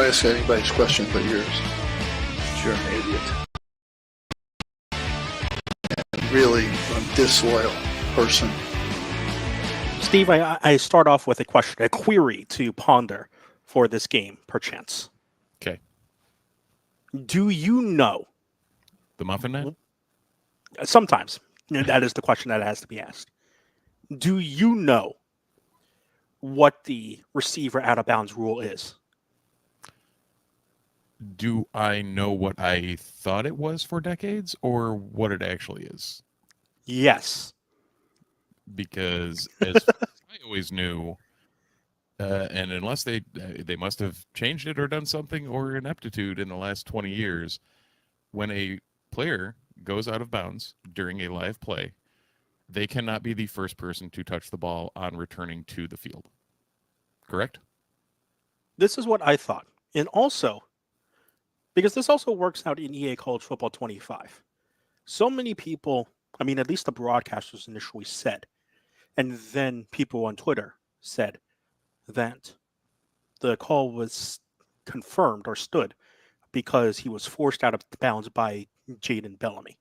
ask anybody's question but yours. You're an idiot. And really a disloyal person. Steve, I start off with a query to ponder for this game, perchance. Okay. Do you know? The Muffin Man? Sometimes. That is the question that has to be asked. Do you know what the receiver out of bounds rule is? Do I know what I thought it was for decades or what it actually is? Yes. Because as far as I always knew, and unless they must have changed it or done something or ineptitude in the last 20 years, when a player goes out of bounds during a live play, they cannot be the first person to touch the ball on returning to the field. Correct? This is what I thought. And also, because this also works out in EA College Football 25. So many people, I mean, at least the broadcasters initially said, and then people on Twitter said that the call was confirmed or stood because he was forced out of bounds by Jaden Bellamy.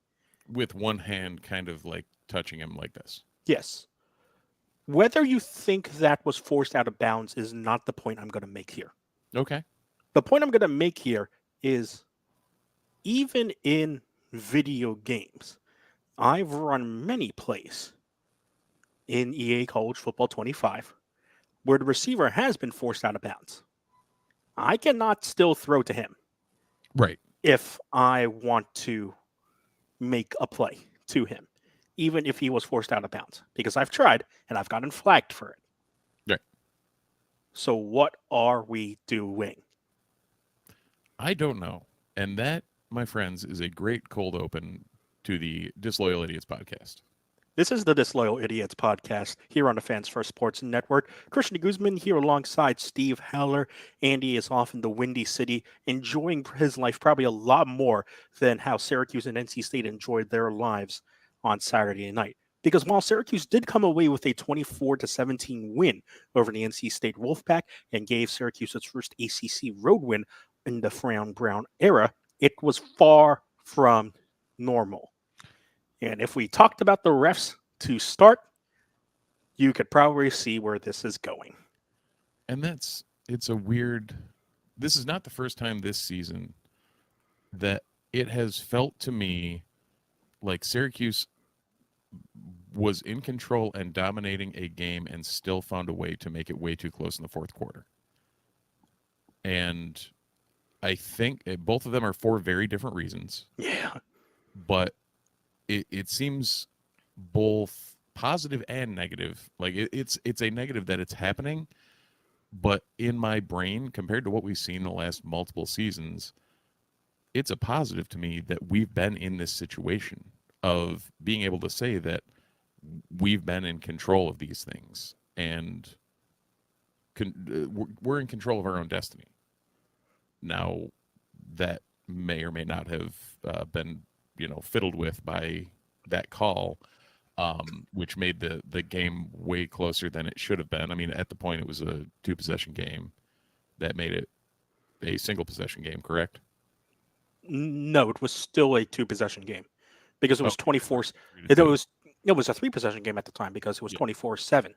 With one hand kind of like touching him like this. Yes. Whether you think that was forced out of bounds is not the point I'm going to make here. Okay. The point I'm going to make here is even in video games, I've run many plays in EA College Football 25 where the receiver has been forced out of bounds. I cannot still throw to him. Right. If I want to make a play to him, even if he was forced out of bounds, because I've tried and I've gotten flagged for it. Right. So what are we doing? I don't know. And that, my friends, is a great cold open to the Disloyal Idiots Podcast. This is the Disloyal Idiots Podcast here on the Fans First Sports Network. Christian Guzman here alongside Steve Heller. Andy is off in the Windy City, enjoying his life probably a lot more than how Syracuse and NC State enjoyed their lives on Saturday night. Because while Syracuse did come away with a 24-17 win over the NC State Wolfpack and gave Syracuse its first ACC road win in the Fran Brown era, it was far from normal. And if we talked about the refs to start, you could probably see where this is going. And it's a weird, this is not the first time this season that it has felt to me like Syracuse was in control and dominating a game and still found a way to make it way too close in the fourth quarter. And I think both of them are for very different reasons. Yeah. But it seems both positive and negative. Like it's a negative that it's happening, but in my brain, compared to what we've seen in the last multiple seasons, it's a positive to me that we've been in this situation of being able to say that we've been in control of these things and we're in control of our own destiny. Now, that may or may not have been fiddled with by that call, which made the game way closer than it should have been. I mean, at the point, it was a 2-possession game that made it a single possession game, correct? No, it was still a 2-possession game because it was 24. It was a 3-possession game at the time because it was 24-7.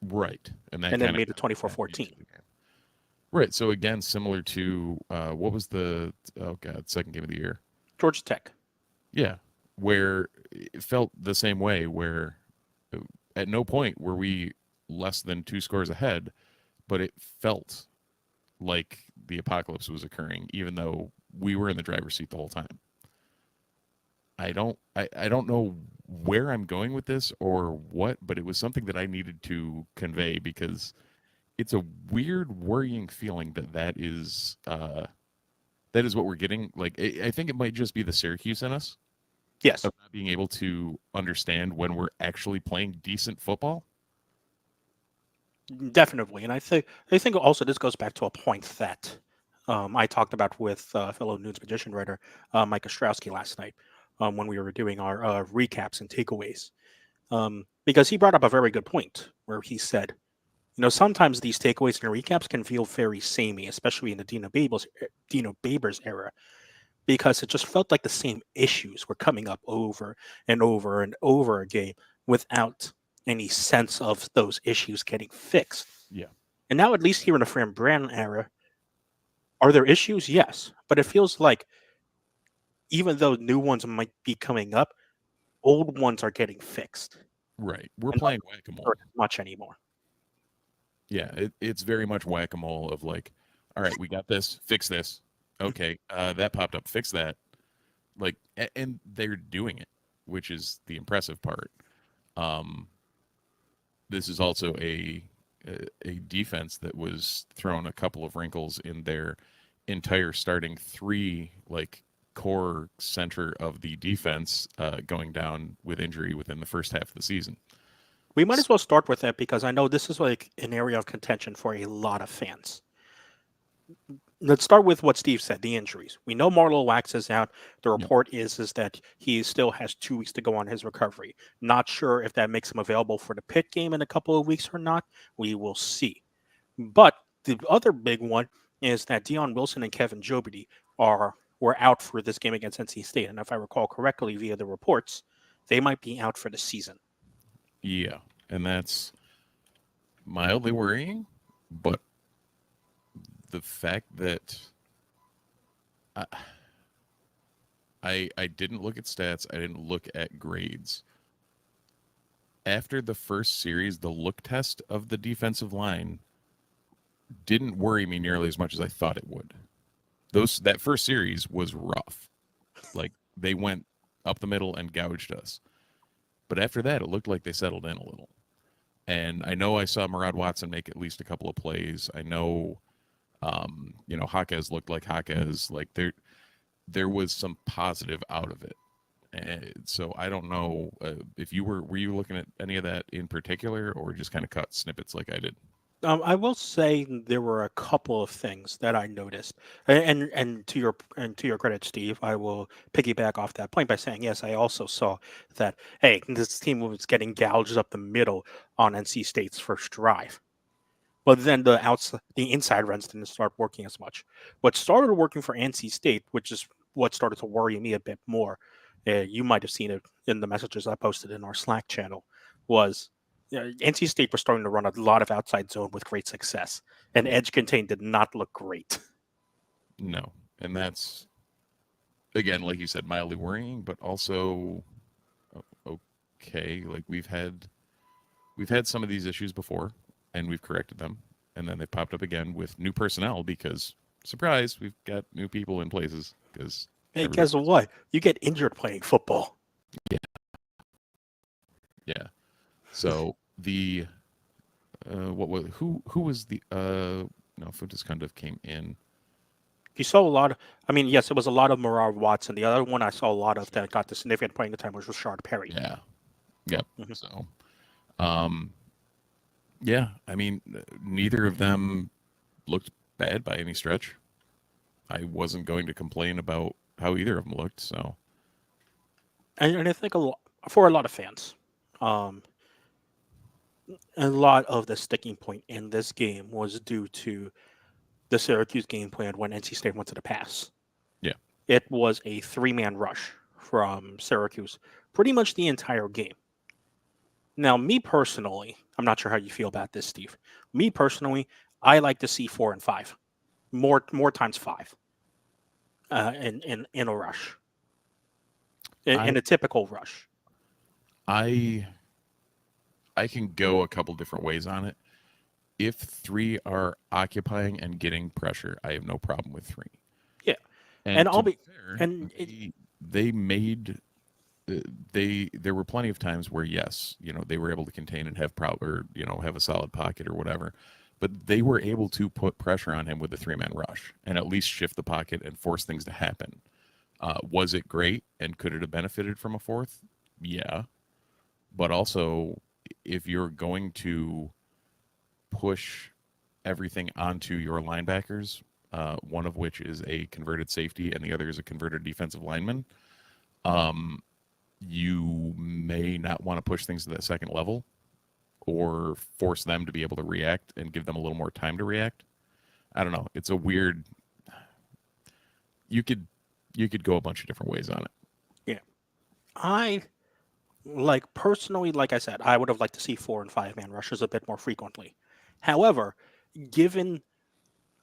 Right. And then made it 24-14. Right. So again, similar to what was the second game of the year? Georgia Tech. Yeah, where it felt the same way, where at no point were we less than 2 scores ahead, but it felt like the apocalypse was occurring, even though we were in the driver's seat the whole time. I don't know where I'm going with this or what, but it was something that I needed to convey because it's a weird, worrying feeling that is what we're getting. Like, I think it might just be the Syracuse in us. Yes. Of not being able to understand when we're actually playing decent football. Definitely. And I think also this goes back to a point that I talked about with fellow Nudes Magician writer Mike Ostrowski last night when we were doing our recaps and takeaways. Because he brought up a very good point where he said, Sometimes these takeaways and recaps can feel very samey, especially in the Dino Babers era, because it just felt like the same issues were coming up over and over and over again without any sense of those issues getting fixed. Yeah. And now, at least here in the Fran Brown era, are there issues? Yes. But it feels like even though new ones might be coming up, old ones are getting fixed. Right. We're And playing not whack-a-mole. hurt as much anymore. Yeah, it's very much whack-a-mole of like, all right, we got this, fix this. Okay, that popped up, fix that. Like, and they're doing it, which is the impressive part. This is also a defense that was thrown a couple of wrinkles in their entire starting three, like, core center of the defense going down with injury within the first half of the season. We might as well start with that because I know this is like an area of contention for a lot of fans. Let's start with what Steve said, the injuries. We know Marlo Wax is out. The report is that he still has 2 weeks to go on his recovery. Not sure if that makes him available for the Pitt game in a couple of weeks or not. We will see. But the other big one is that Deion Wilson and Kevin Jobity were out for this game against NC State. And if I recall correctly via the reports, they might be out for the season. Yeah, and that's mildly worrying, but the fact that I didn't look at stats, I didn't look at grades. After the first series, the look test of the defensive line didn't worry me nearly as much as I thought it would. That first series was rough. Like, they went up the middle and gouged us. But after that, it looked like they settled in a little. And I know I saw Murad Watson make at least a couple of plays. I know, Jaquez looked like Jaquez. Like, there was some positive out of it. And so I don't know if were you looking at any of that in particular, or just kind of cut snippets like I did? I will say there were a couple of things that I noticed, and to your credit, Steve, I will piggyback off that point by saying yes. I also saw that this team was getting gouged up the middle on NC State's first drive, but then the inside runs didn't start working as much. What started working for NC State, which is what started to worry me a bit more, you might have seen it in the messages I posted in our Slack channel, was NC State was starting to run a lot of outside zone with great success, and edge contain did not look great. No, and that's, again, like you said, mildly worrying, but also okay. Like, we've had some of these issues before, and we've corrected them, and then they popped up again with new personnel because, surprise, we've got new people in places. Because hey, guess what? You get injured playing football. Yeah. So the who was the Fuentes kind of came in. You saw a lot of, yes, it was a lot of Murad Watson. The other one I saw a lot of that got the significant playing time was Rashard Perry. Yeah. Yep. Mm-hmm. So, yeah, neither of them looked bad by any stretch. I wasn't going to complain about how either of them looked. So, and I think for a lot of fans, a lot of the sticking point in this game was due to the Syracuse game plan when NC State went to the pass. Yeah. It was a 3-man rush from Syracuse pretty much the entire game. Now, me personally, I'm not sure how you feel about this, Steve. Me personally, I like to see 4 and 5. More times 5 in a rush. In a typical rush. I can go a couple different ways on it. If 3 are occupying and getting pressure, I have no problem with 3. Yeah, and I'll be fair, and they made there were plenty of times where yes, they were able to contain and have have a solid pocket or whatever, but they were able to put pressure on him with a 3-man rush and at least shift the pocket and force things to happen. Was it great, and could it have benefited from a 4th? Yeah, but also, if you're going to push everything onto your linebackers, one of which is a converted safety and the other is a converted defensive lineman, you may not want to push things to that second level, or force them to be able to react and give them a little more time to react. I don't know. It's a weird. You could go a bunch of different ways on it. Yeah. I personally, like I said, I would have liked to see 4 and 5 man rushes a bit more frequently. However, given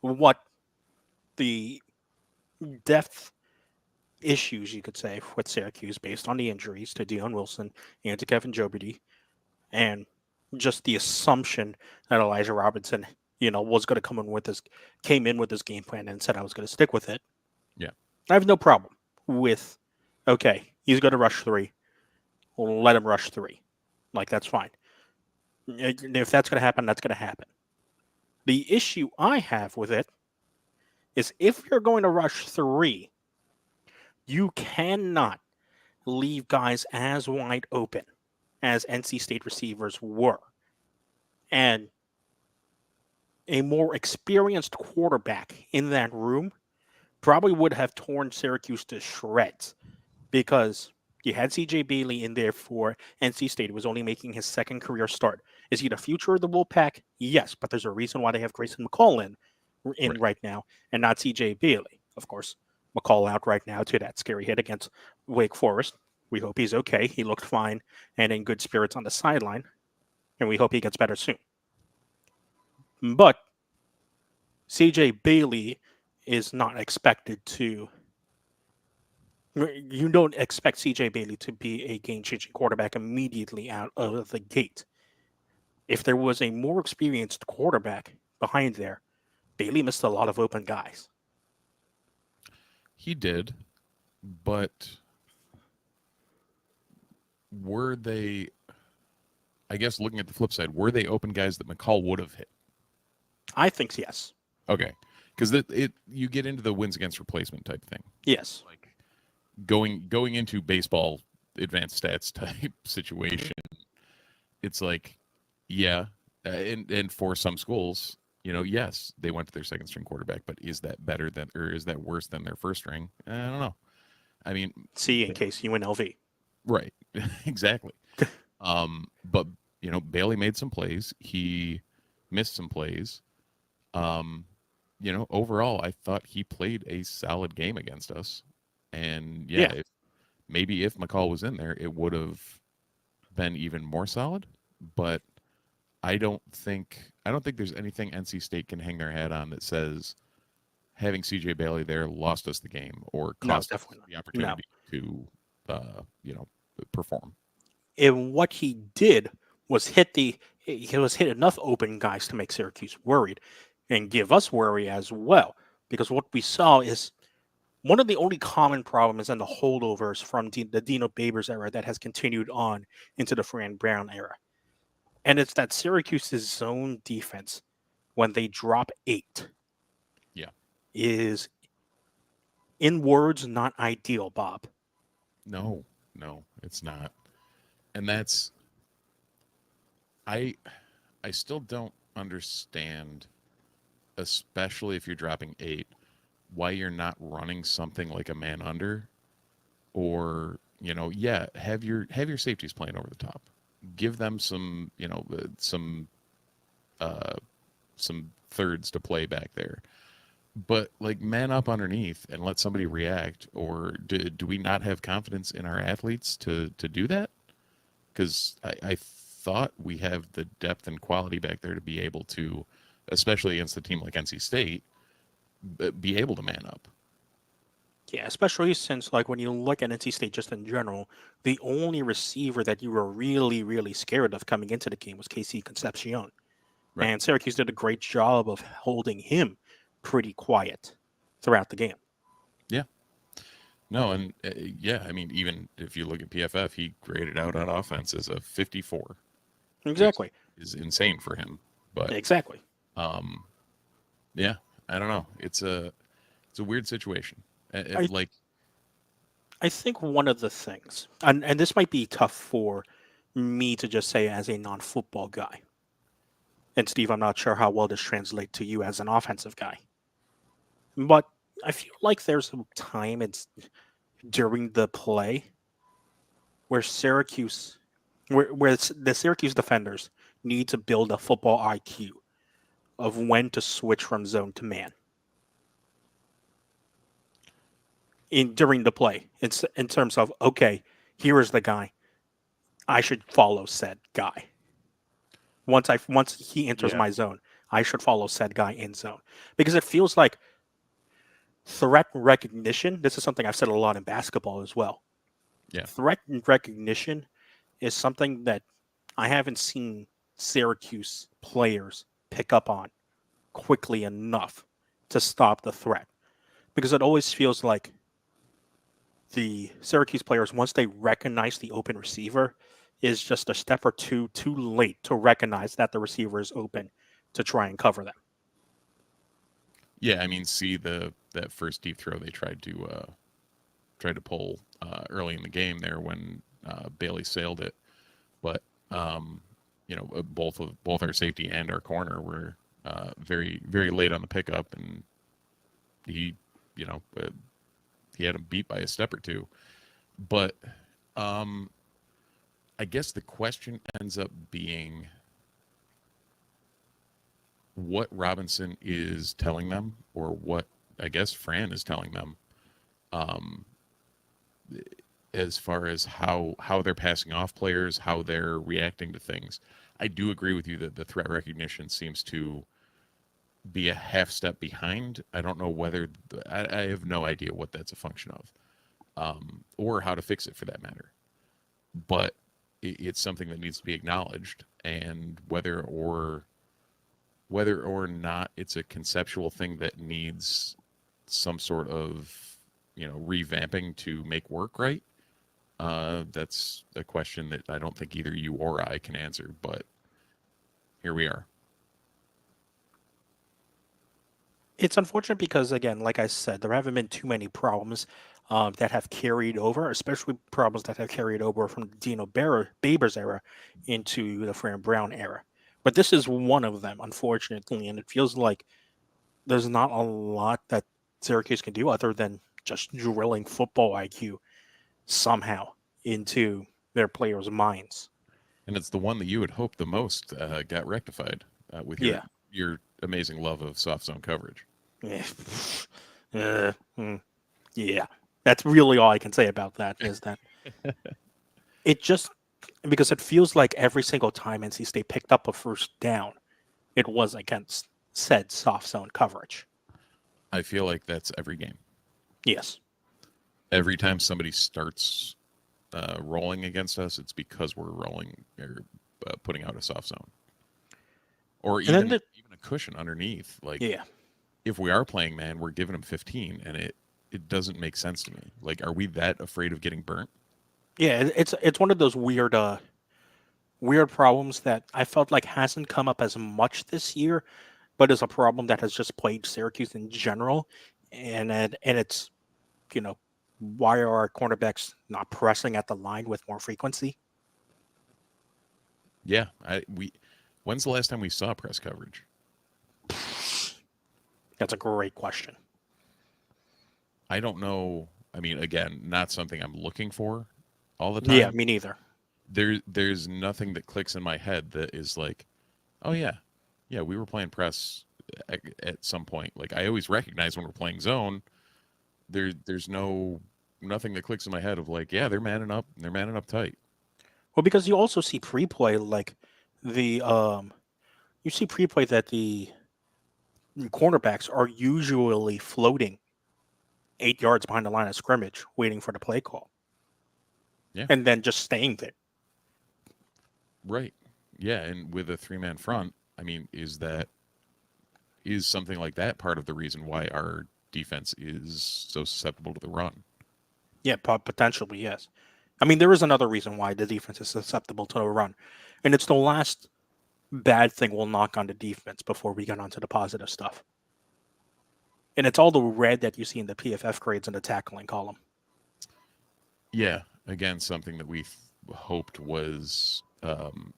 what the depth issues, you could say, with Syracuse based on the injuries to Dion Wilson and to Kevin Joberty, and just the assumption that Elijah Robinson, was going to came in with this game plan and said I was going to stick with it. Yeah. I have no problem with, okay, he's going to rush 3. We'll let him rush 3. That's fine. If that's going to happen, that's going to happen. The issue I have with it is if you're going to rush 3, you cannot leave guys as wide open as NC State receivers were. And a more experienced quarterback in that room probably would have torn Syracuse to shreds, because you had C.J. Bailey in there for NC State. He was only making his second career start. Is he the future of the Wolfpack? Yes, but there's a reason why they have Grayson McCall in right now and not C.J. Bailey. Of course, McCall out right now to that scary hit against Wake Forest. We hope he's okay. He looked fine and in good spirits on the sideline, and we hope he gets better soon. But C.J. Bailey is not expected to. You don't expect C.J. Bailey to be a game-changing quarterback immediately out of the gate. If there was a more experienced quarterback behind there, Bailey missed a lot of open guys. He did, but were they, I guess looking at the flip side, were they open guys that McCall would have hit? I think yes. Okay. Because you get into the wins against replacement type thing. Yes. Like going into baseball advanced stats type situation, it's like, yeah, and for some schools, yes, they went to their second string quarterback, but is that better than, or is that worse than their first string? I don't know. I mean, C in case UNLV. Right. Exactly. But Bailey made some plays. He missed some plays. Overall, I thought he played a solid game against us. And if McCall was in there, it would have been even more solid. But I don't think there's anything NC State can hang their hat on that says having C.J. Bailey there lost us the game or cost us the opportunity to perform. And what he did was hit enough open guys to make Syracuse worried and give us worry as well. Because what we saw is one of the only common problems in the holdovers from the Dino Babers era that has continued on into the Fran Brown era. And it's that Syracuse's zone defense, when they drop 8, is, in words, not ideal, Bob. No, it's not. And that's, I still don't understand, especially if you're dropping 8, why you're not running something like a man under, or have your safeties playing over the top. Give them some thirds to play back there, but man up underneath and let somebody react. Or do we not have confidence in our athletes to do that? Because I thought we have the depth and quality back there to be able to, especially against a team like NC State, be able to man up. Yeah, especially since, when you look at NC State just in general, the only receiver that you were really, really scared of coming into the game was KC Concepcion. Right. And Syracuse did a great job of holding him pretty quiet throughout the game. Yeah. No, and I mean, even if you look at PFF, he graded out on offense as a 54. Exactly. Is insane for him. But exactly. Yeah, I don't know. It's a weird situation. I think one of the things, and this might be tough for me to just say as a non-football guy, and Steve, I'm not sure how well this translates to you as an offensive guy, but I feel like there's a time during the play where Syracuse where the Syracuse defenders need to build a football IQ of when to switch from zone to man during the play. It's in terms of, okay, here is the guy. I should follow said guy. Once he enters Yeah. my zone, I should follow said guy in zone, because it feels like threat recognition. This is something I've said a lot in basketball as well. Yeah. Threat recognition is something that I haven't seen Syracuse players pick up on quickly enough to stop the threat, because it always feels like the Syracuse players, once they recognize the open receiver, is just a step or two too late to recognize that the receiver is open to try and cover them. Yeah, I mean, see that first deep throw they tried to pull early in the game there when Bailey sailed it, but both our safety and our corner were very very late on the pickup, and he had him beat by a step or two. But I guess the question ends up being what Robinson is telling them, or what I guess Fran is telling them, as far as how they're passing off players, how they're reacting to things. I do agree with you that the threat recognition seems to be a half step behind. I don't know whether I have no idea what that's a function of, or how to fix it for that matter. But it's something that needs to be acknowledged, and whether or not it's a conceptual thing that needs some sort of revamping to make work right. That's a question that I don't think either you or I can answer, but here we are. It's unfortunate because, again, like I said, there haven't been too many problems that have carried over, especially problems that have carried over from the Dino Babers era into the Fran Brown era. But this is one of them, unfortunately, and it feels like there's not a lot that Syracuse can do other than just drilling football IQ somehow into their players' minds. And it's the one that you would hope the most got rectified with Yeah. your amazing love of soft zone coverage. Yeah. Yeah. That's really all I can say about that, is that it just, because it feels like every single time NC State picked up a first down, it was against said soft zone coverage. I feel like that's every game. Yes. Every time somebody starts rolling against us, it's because we're rolling or putting out a soft zone, or even a cushion underneath. Like, yeah, if we are playing man, we're giving them 15, and it doesn't make sense to me. Like, are we that afraid of getting burnt? Yeah, it's one of those weird problems that I felt like hasn't come up as much this year, but is a problem that has just plagued Syracuse in general, and it's why are our cornerbacks not pressing at the line with more frequency? Yeah, when's the last time we saw press coverage? That's a great question. I don't know. I mean, again, not something I'm looking for all the time. Yeah, me neither. There's nothing that clicks in my head that is like, oh yeah, we were playing press at some point. Like, I always recognize when we're playing zone. There's nothing that clicks in my head of like, yeah, they're manning up tight. Well, because you also see pre-play, like you see pre-play that the cornerbacks are usually floating 8 yards behind the line of scrimmage, waiting for the play call. Yeah. And then just staying there. Right. Yeah, and with a 3-man front, I mean, is something like that part of the reason why our defense is so susceptible to the run? Yeah, potentially, yes. I mean, there is another reason why the defense is susceptible to the run, and it's the last bad thing we'll knock on the defense before we get onto the positive stuff. And it's all the red that you see in the PFF grades in the tackling column. Yeah, again, something that we hoped was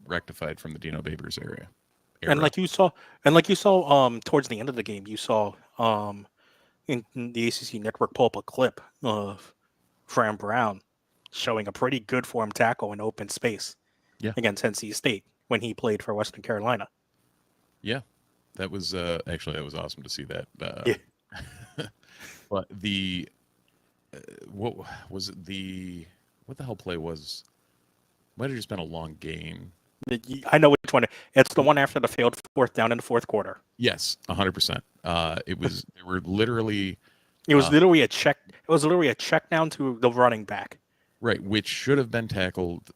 rectified from the Dino Babers era. And like you saw, towards the end of the game, you saw in the ACC network pull up a clip of Fran Brown showing a pretty good form tackle in open space. against NC State when he played for Western Carolina. Yeah, that was actually that was awesome to see that. Yeah. But the what was it? What the hell play was? Might have just been a long gain. I know which one. It's the one after the failed fourth down in the fourth quarter. Yes, 100%. It was. They were literally. It was literally a check. It was literally a check down to the running back. Right, which should have been tackled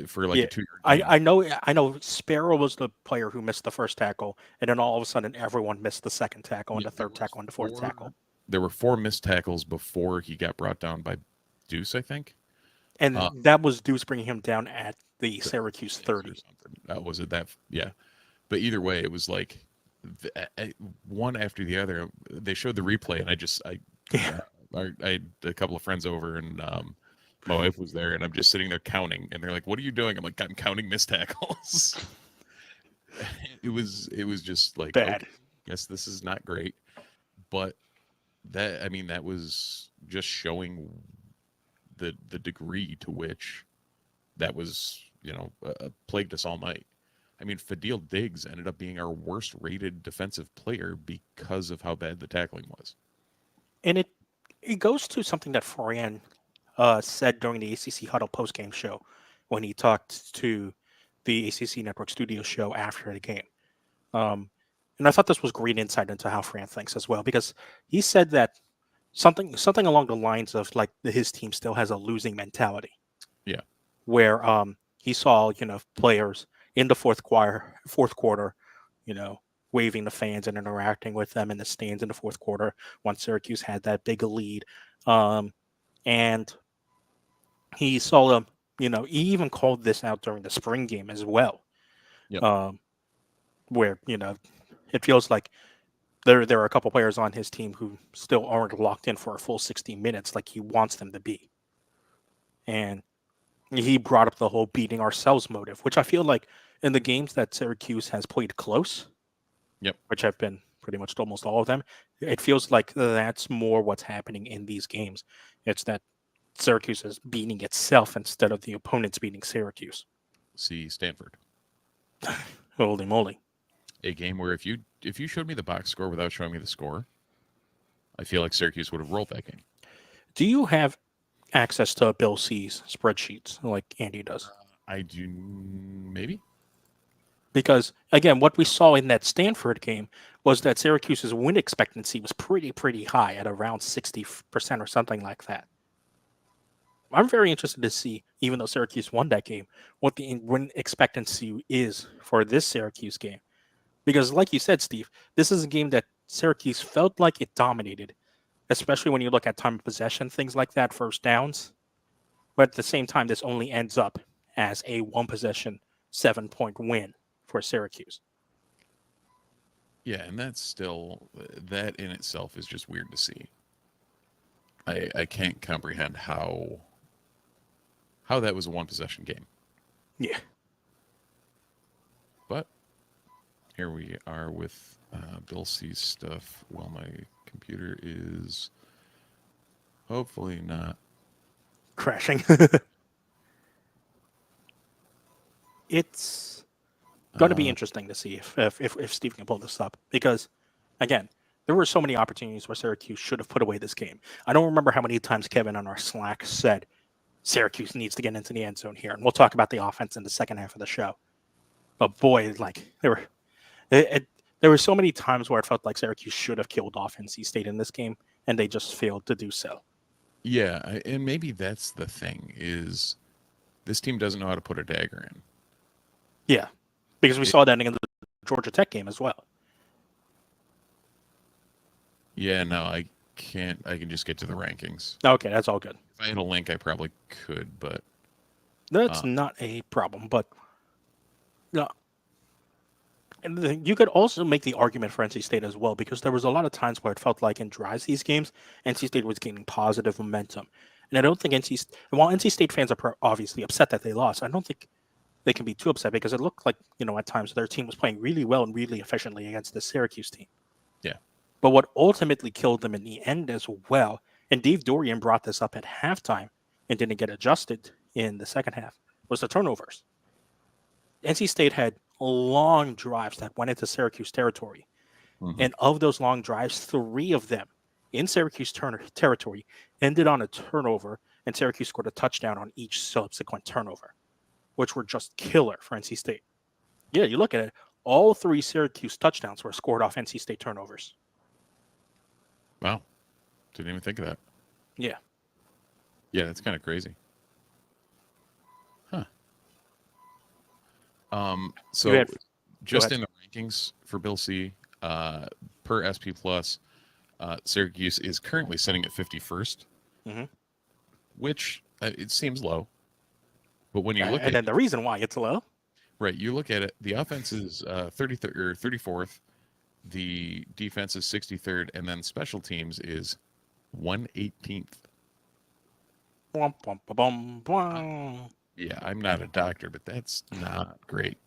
for like a 2-yard gain. I know. Sparrow was the player who missed the first tackle, and then all of a sudden, everyone missed the second tackle and the third tackle and the fourth tackle. There were 4 missed tackles before he got brought down by Deuce, I think. And that was Deuce bringing him down at the Syracuse 30. Was it that? Yeah. But either way, it was like one after the other. They showed the replay, and I had a couple of friends over, and my wife was there, and I'm just sitting there counting, and they're like, "What are you doing?" I'm like, "I'm counting missed tackles." It was just like bad. Okay, guess this is not great, but that was just showing the degree to which that was plagued us all night. I mean, Fadil Diggs ended up being our worst rated defensive player because of how bad the tackling was. And it goes to something that Fran said during the ACC Huddle postgame show when he talked to the ACC Network Studio show after the game. And I thought this was great insight into how Fran thinks as well, because he said that something along the lines of like his team still has a losing mentality. Yeah. Where he saw, players in the fourth quarter, waving the fans and interacting with them in the stands in the fourth quarter once Syracuse had that big lead. And he saw them, he even called this out during the spring game as well. Yep. Where, it feels like there are a couple players on his team who still aren't locked in for a full 60 minutes like he wants them to be. And he brought up the whole beating ourselves motive, which I feel like in the games that Syracuse has played close, which have been pretty much almost all of them, it feels like that's more what's happening in these games. It's that Syracuse is beating itself instead of the opponents beating Syracuse. See Stanford. Holy moly. A game where if you showed me the box score without showing me the score, I feel like Syracuse would have rolled that game. Do you have access to Bill C's spreadsheets like Andy does? I do, maybe. Because, again, what we saw in that Stanford game was that Syracuse's win expectancy was pretty high at around 60% or something like that. I'm very interested to see, even though Syracuse won that game, what the win expectancy is for this Syracuse game. Because, like you said, Steve, this is a game that Syracuse felt like it dominated, especially when you look at time of possession, things like that, first downs. But at the same time, this only ends up as a one-possession, 7-point win for Syracuse. Yeah, and that's still, that in itself is just weird to see. I can't comprehend how that was a one-possession game. Yeah. But here we are with Bill C's stuff while my computer is hopefully not crashing. It's going to be interesting to see if Steve can pull this up, because, again, there were so many opportunities where Syracuse should have put away this game. I don't remember how many times Kevin on our Slack said Syracuse needs to get into the end zone here, and we'll talk about the offense in the second half of the show. But boy, like there were so many times where it felt like Syracuse should have killed off NC State in this game, and they just failed to do so. Yeah, and maybe that's the thing, is this team doesn't know how to put a dagger in. Yeah, because we saw that in the Georgia Tech game as well. Yeah, no, I can't. I can just get to the rankings. Okay, that's all good. If I had a link, I probably could, but that's not a problem. But no, and you could also make the argument for NC State as well, because there was a lot of times where it felt like in drives these games, NC State was gaining positive momentum, and I don't think while NC State fans are obviously upset that they lost, I don't think they can be too upset, because it looked like, at times their team was playing really well and really efficiently against the Syracuse team. Yeah. But what ultimately killed them in the end as well, and Dave Dorian brought this up at halftime and didn't get adjusted in the second half, was the turnovers. NC State had long drives that went into Syracuse territory. Mhm. And of those long drives, 3 of them in Syracuse territory ended on a turnover, and Syracuse scored a touchdown on each subsequent turnover, which were just killer for NC State. Yeah, you look at it, all 3 Syracuse touchdowns were scored off NC State turnovers. Wow. Didn't even think of that. Yeah. Yeah, that's kind of crazy. Huh. So You have- just ahead. in the rankings for Bill C, per SP Plus, Syracuse is currently sitting at 51st, Mhm. which it seems low. But when you look And at then the reason why it's low. right, you look at it, the offense is 33rd or 34th, the defense is 63rd, and then special teams is 118th. Bum, bum, ba, bum, bum. Yeah, I'm not a doctor, but that's not great.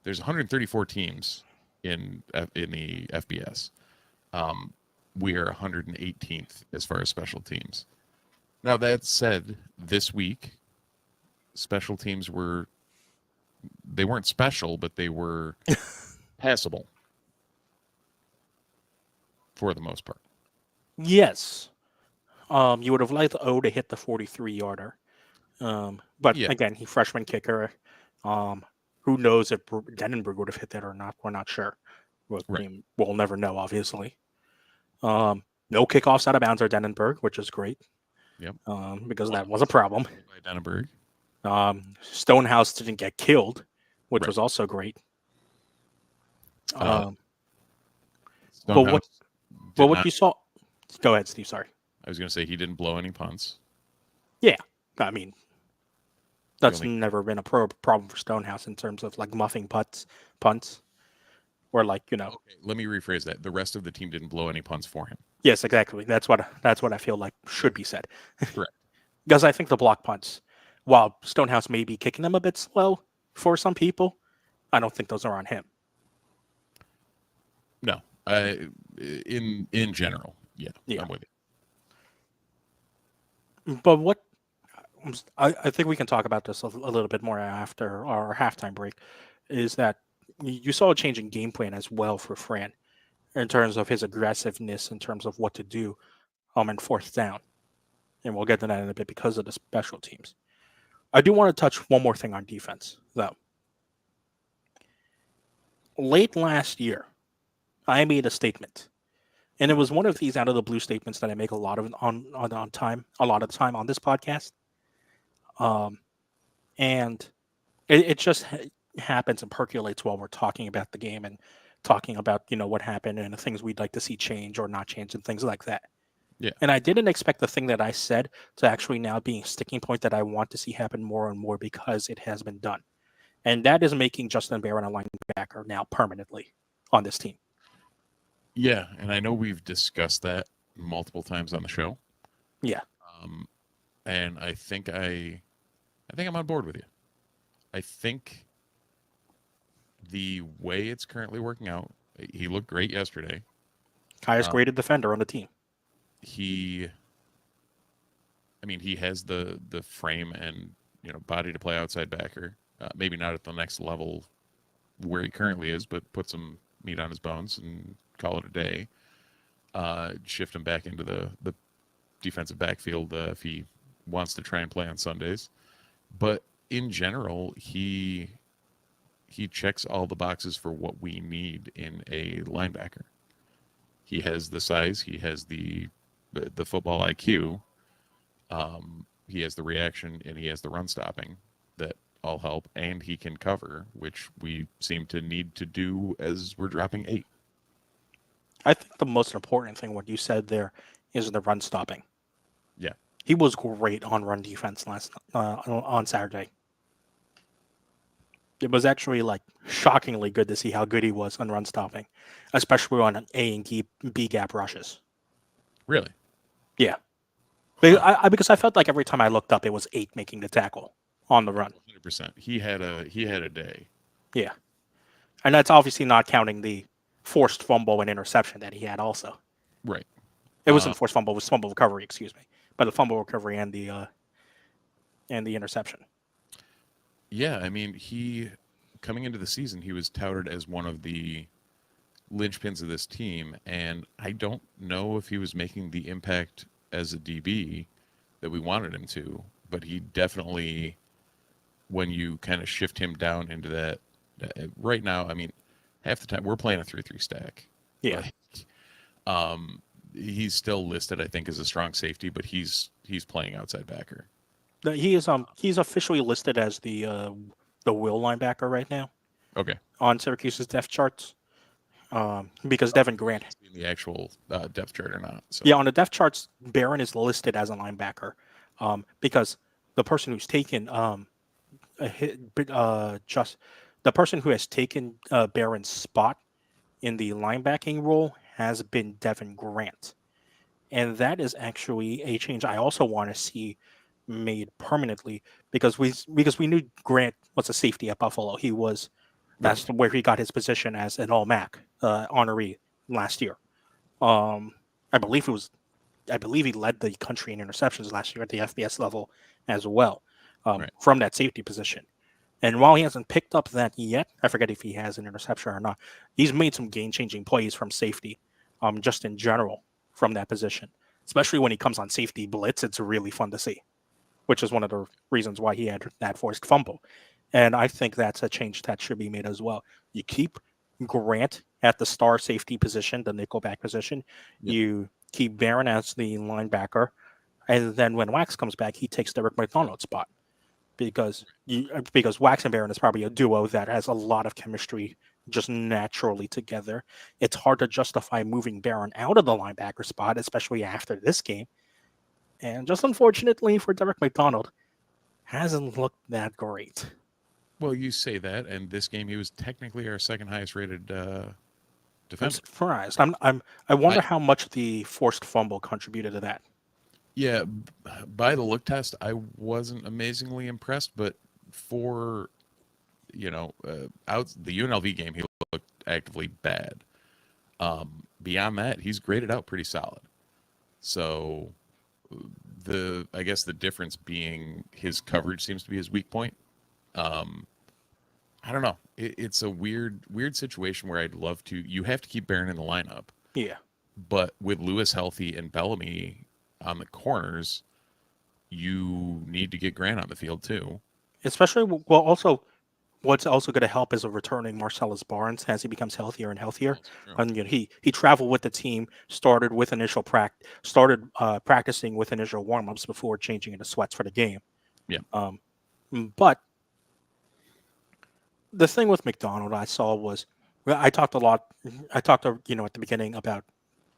There's 134 teams in the FBS. We are 118th as far as special teams. Now that said, this week special teams weren't special, but they were passable for the most part. Yes. You would have liked O to hit the 43-yarder. But Yeah. again, he freshman kicker. Who knows if Dennenberg would have hit that or not? We're not sure. Right. We'll never know, obviously. No kickoffs out of bounds or Dennenberg, which is great. Yep. Because that was a problem. By Dennenberg. Stonehouse didn't get killed, which Right. was also great. Stonehouse But what not- you saw... Go ahead, Steve, sorry. I was going to say he didn't blow any punts. I mean, that's Really? never been a problem for Stonehouse in terms of like muffing punts, or like Okay, let me rephrase that. The rest of the team didn't blow any punts for him. Yes, exactly. That's what I feel like should be said. Correct. Because I think the block punts, while Stonehouse may be kicking them a bit slow for some people, I don't think those are on him. No, in general, yeah, I'm with you. But what I think we can talk about this a little bit more after our halftime break, is that you saw a change in game plan as well for Fran in terms of his aggressiveness, in terms of what to do in fourth down. And we'll get to that in a bit because of the special teams. I do want to touch one more thing on defense, though. Late last year, I made a statement. And it was one of these out of the blue statements that I make a lot of on time on this podcast. And it just happens and percolates while we're talking about the game and talking about, what happened and the things we'd like to see change or not change and things like that. Yeah. And I didn't expect the thing that I said to actually now being a sticking point that I want to see happen more and more because it has been done. And that is making Justin Barron a linebacker now permanently on this team. Yeah, and I know we've discussed that multiple times on the show. Yeah. And I think I'm on board with you. I think the way it's currently working out, he looked great yesterday. Highest graded defender on the team. He has the frame and body to play outside backer. Maybe not at the next level where he currently is, but put some meat on his bones and call it a day. Shift him back into the defensive backfield if he wants to try and play on Sundays. But in general, he checks all the boxes for what we need in a linebacker. He has the size, he has the football IQ, he has the reaction, and he has the run stopping that all help, and he can cover, which we seem to need to do as we're dropping 8. I think the most important thing what you said there is the run stopping. Yeah. He was great on run defense on Saturday. It was actually shockingly good to see how good he was on run stopping, especially on A and B gap rushes. Really? Yeah. Because I felt like every time I looked up, it was 8 making the tackle on the run. 100%. He had a day. Yeah. And that's obviously not counting the forced fumble and interception that he had also. Right. It wasn't forced fumble, it was fumble recovery, excuse me. But the fumble recovery and the interception. Yeah, I mean, he coming into the season, he was touted as one of the linchpins of this team, and I don't know if he was making the impact as a DB that we wanted him to, but he definitely, when you kind of shift him down into that, right now, I mean, half the time we're playing a 3-3 stack. Yeah. Like, he's still listed, I think, as a strong safety, but he's playing outside backer. He's officially listed as the will linebacker right now Okay. on Syracuse's depth charts. Because Devin Grant. In the actual depth chart or not. So. Yeah, on the depth charts, Barron is listed as a linebacker, because the person who's taken just the person who has taken Barron's spot in the linebacking role has been Devin Grant, and that is actually a change I also want to see made permanently because we knew Grant was a safety at Buffalo. That's where he got his position as an All-MAC honoree last year. I believe he led the country in interceptions last year at the FBS level as well, from that safety position. And while he hasn't picked up that yet, I forget if he has an interception or not. He's made some game-changing plays from safety, just in general from that position. Especially when he comes on safety blitz, it's really fun to see, which is one of the reasons why he had that forced fumble. And I think that's a change that should be made as well. You keep Grant at the star safety position, the nickelback position. Yep. You keep Barron as the linebacker. And then when Wax comes back, he takes Derek McDonald's spot. Because Wax and Barron is probably a duo that has a lot of chemistry just naturally together. It's hard to justify moving Barron out of the linebacker spot, especially after this game. And just unfortunately for Derek McDonald, hasn't looked that great. Well, you say that, and this game he was technically our second highest rated defense. I'm surprised. I wonder how much the forced fumble contributed to that. Yeah, by the look test, I wasn't amazingly impressed, but for out the UNLV game, he looked actively bad. Beyond that, he's graded out pretty solid. So I guess the difference being his coverage seems to be his weak point. I don't know. It's a weird situation where I'd love to. You have to keep Barron in the lineup. Yeah. But with Lewis healthy and Bellamy on the corners, you need to get Grant on the field too. Especially, well, also, what's also going to help is a returning Marcellus Barnes as he becomes healthier and healthier. And he traveled with the team, started practicing with initial warm-ups before changing into sweats for the game. Yeah. But the thing with McDonald I saw was, I talked at the beginning about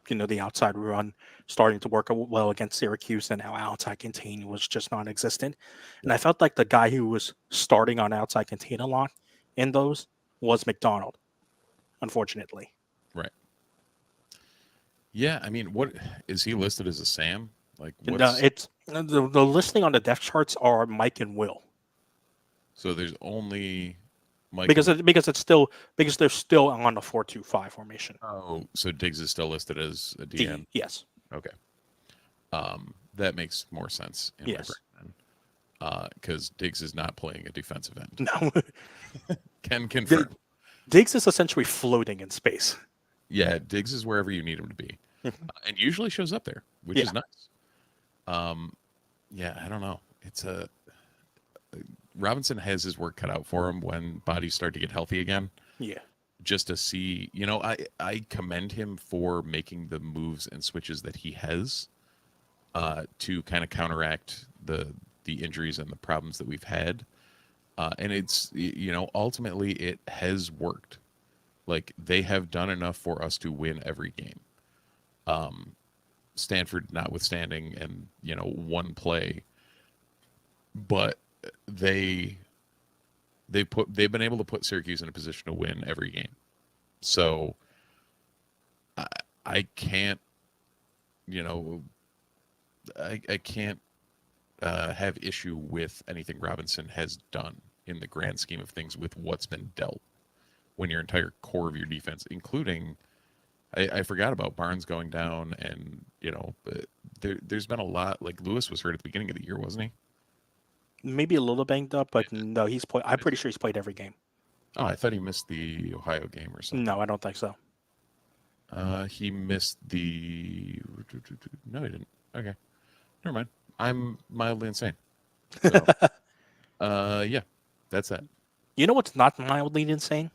the outside run starting to work well against Syracuse, and how outside contain was just non-existent. And I felt like the guy who was starting on outside contain a lot in those was McDonald, unfortunately. Right. Yeah, I mean, what is he listed as a Sam? Like, it's the listing on the depth charts are Mike and Will. So there's only Mike because they're still on the 4-2-5 formation. Oh, so Diggs is still listed as a DM. Yes. Okay. That makes more sense in my brain. Because Diggs is not playing a defensive end. No. Can confirm. Diggs is essentially floating in space. Yeah, Diggs is wherever you need him to be, and usually shows up there, which is nice. Yeah, I don't know. It's Robinson has his work cut out for him when bodies start to get healthy again. Yeah. Just to see, I commend him for making the moves and switches that he has to kind of counteract the injuries and the problems that we've had. And it's, ultimately it has worked. Like, they have done enough for us to win every game. Stanford notwithstanding, and, one play. But they've been able to put Syracuse in a position to win every game. So I can't, I can't have issue with anything Robinson has done in the grand scheme of things with what's been dealt when your entire core of your defense, including, I forgot about Barnes going down, and, there's been a lot. Like, Lewis was hurt at the beginning of the year, wasn't he? Maybe a little banged up, but no, he's played. I'm pretty sure he's played every game. Oh, I thought he missed the Ohio game or something. No, I don't think so. He missed the. No, he didn't. Okay, never mind. I'm mildly insane. So, yeah, that's that. You know what's not mildly insane?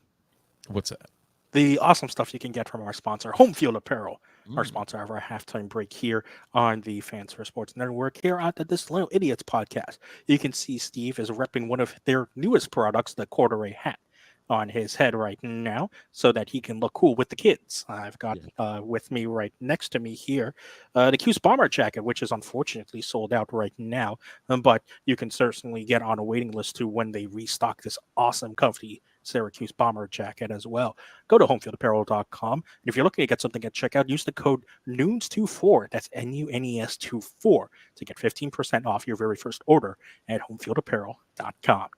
What's that? The awesome stuff you can get from our sponsor, Home Field Apparel, our Mm. sponsor of our halftime break here on the Fans for Sports Network, here at the Disloyal Idiots Podcast. You can see Steve is repping one of their newest products, the corduroy hat, on his head right now so that he can look cool with the kids. I've got with me right next to me here the Cuse Bomber jacket, which is unfortunately sold out right now, but you can certainly get on a waiting list to when they restock this awesome, comfy Syracuse Bomber jacket as well. Go to homefieldapparel.com. And if you're looking to get something at checkout, use the code NUNES24. That's NUNES24 to get 15% off your very first order at homefieldapparel.com.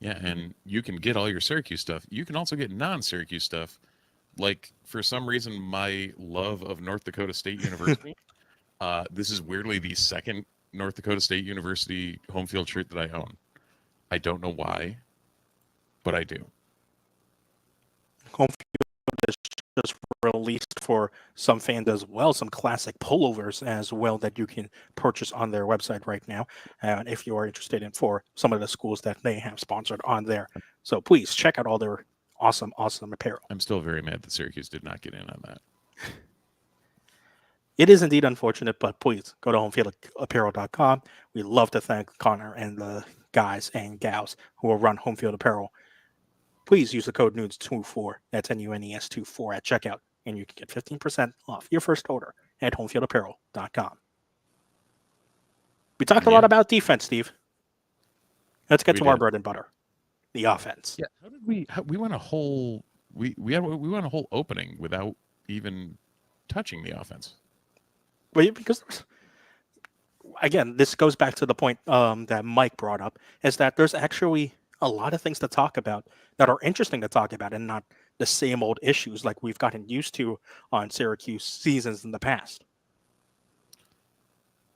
Yeah, and you can get all your Syracuse stuff. You can also get non-Syracuse stuff. Like, for some reason, my love of North Dakota State University, this is weirdly the second North Dakota State University home field shirt that I own. I don't know why, but I do. Home Field is just released for some fans as well, some classic pullovers as well that you can purchase on their website right now. And if you are interested in for some of the schools that they have sponsored on there. So please check out all their awesome apparel. I'm still very mad that Syracuse did not get in on that. It is indeed unfortunate, but please go to homefieldapparel.com. We love to thank Connor and the guys and gals who will run Home Field Apparel. Please use the code NUNES24, that's NUNES24 at checkout, and you can get 15% off your first order at homefieldapparel.com. We talked a lot about defense, Steve. Let's get to our bread and butter, the offense. Yeah, how did we went a whole we went a whole opening without even touching the offense. Well, because again, this goes back to the point that Mike brought up, is that there's actually a lot of things to talk about that are interesting to talk about and not the same old issues like we've gotten used to on Syracuse seasons in the past.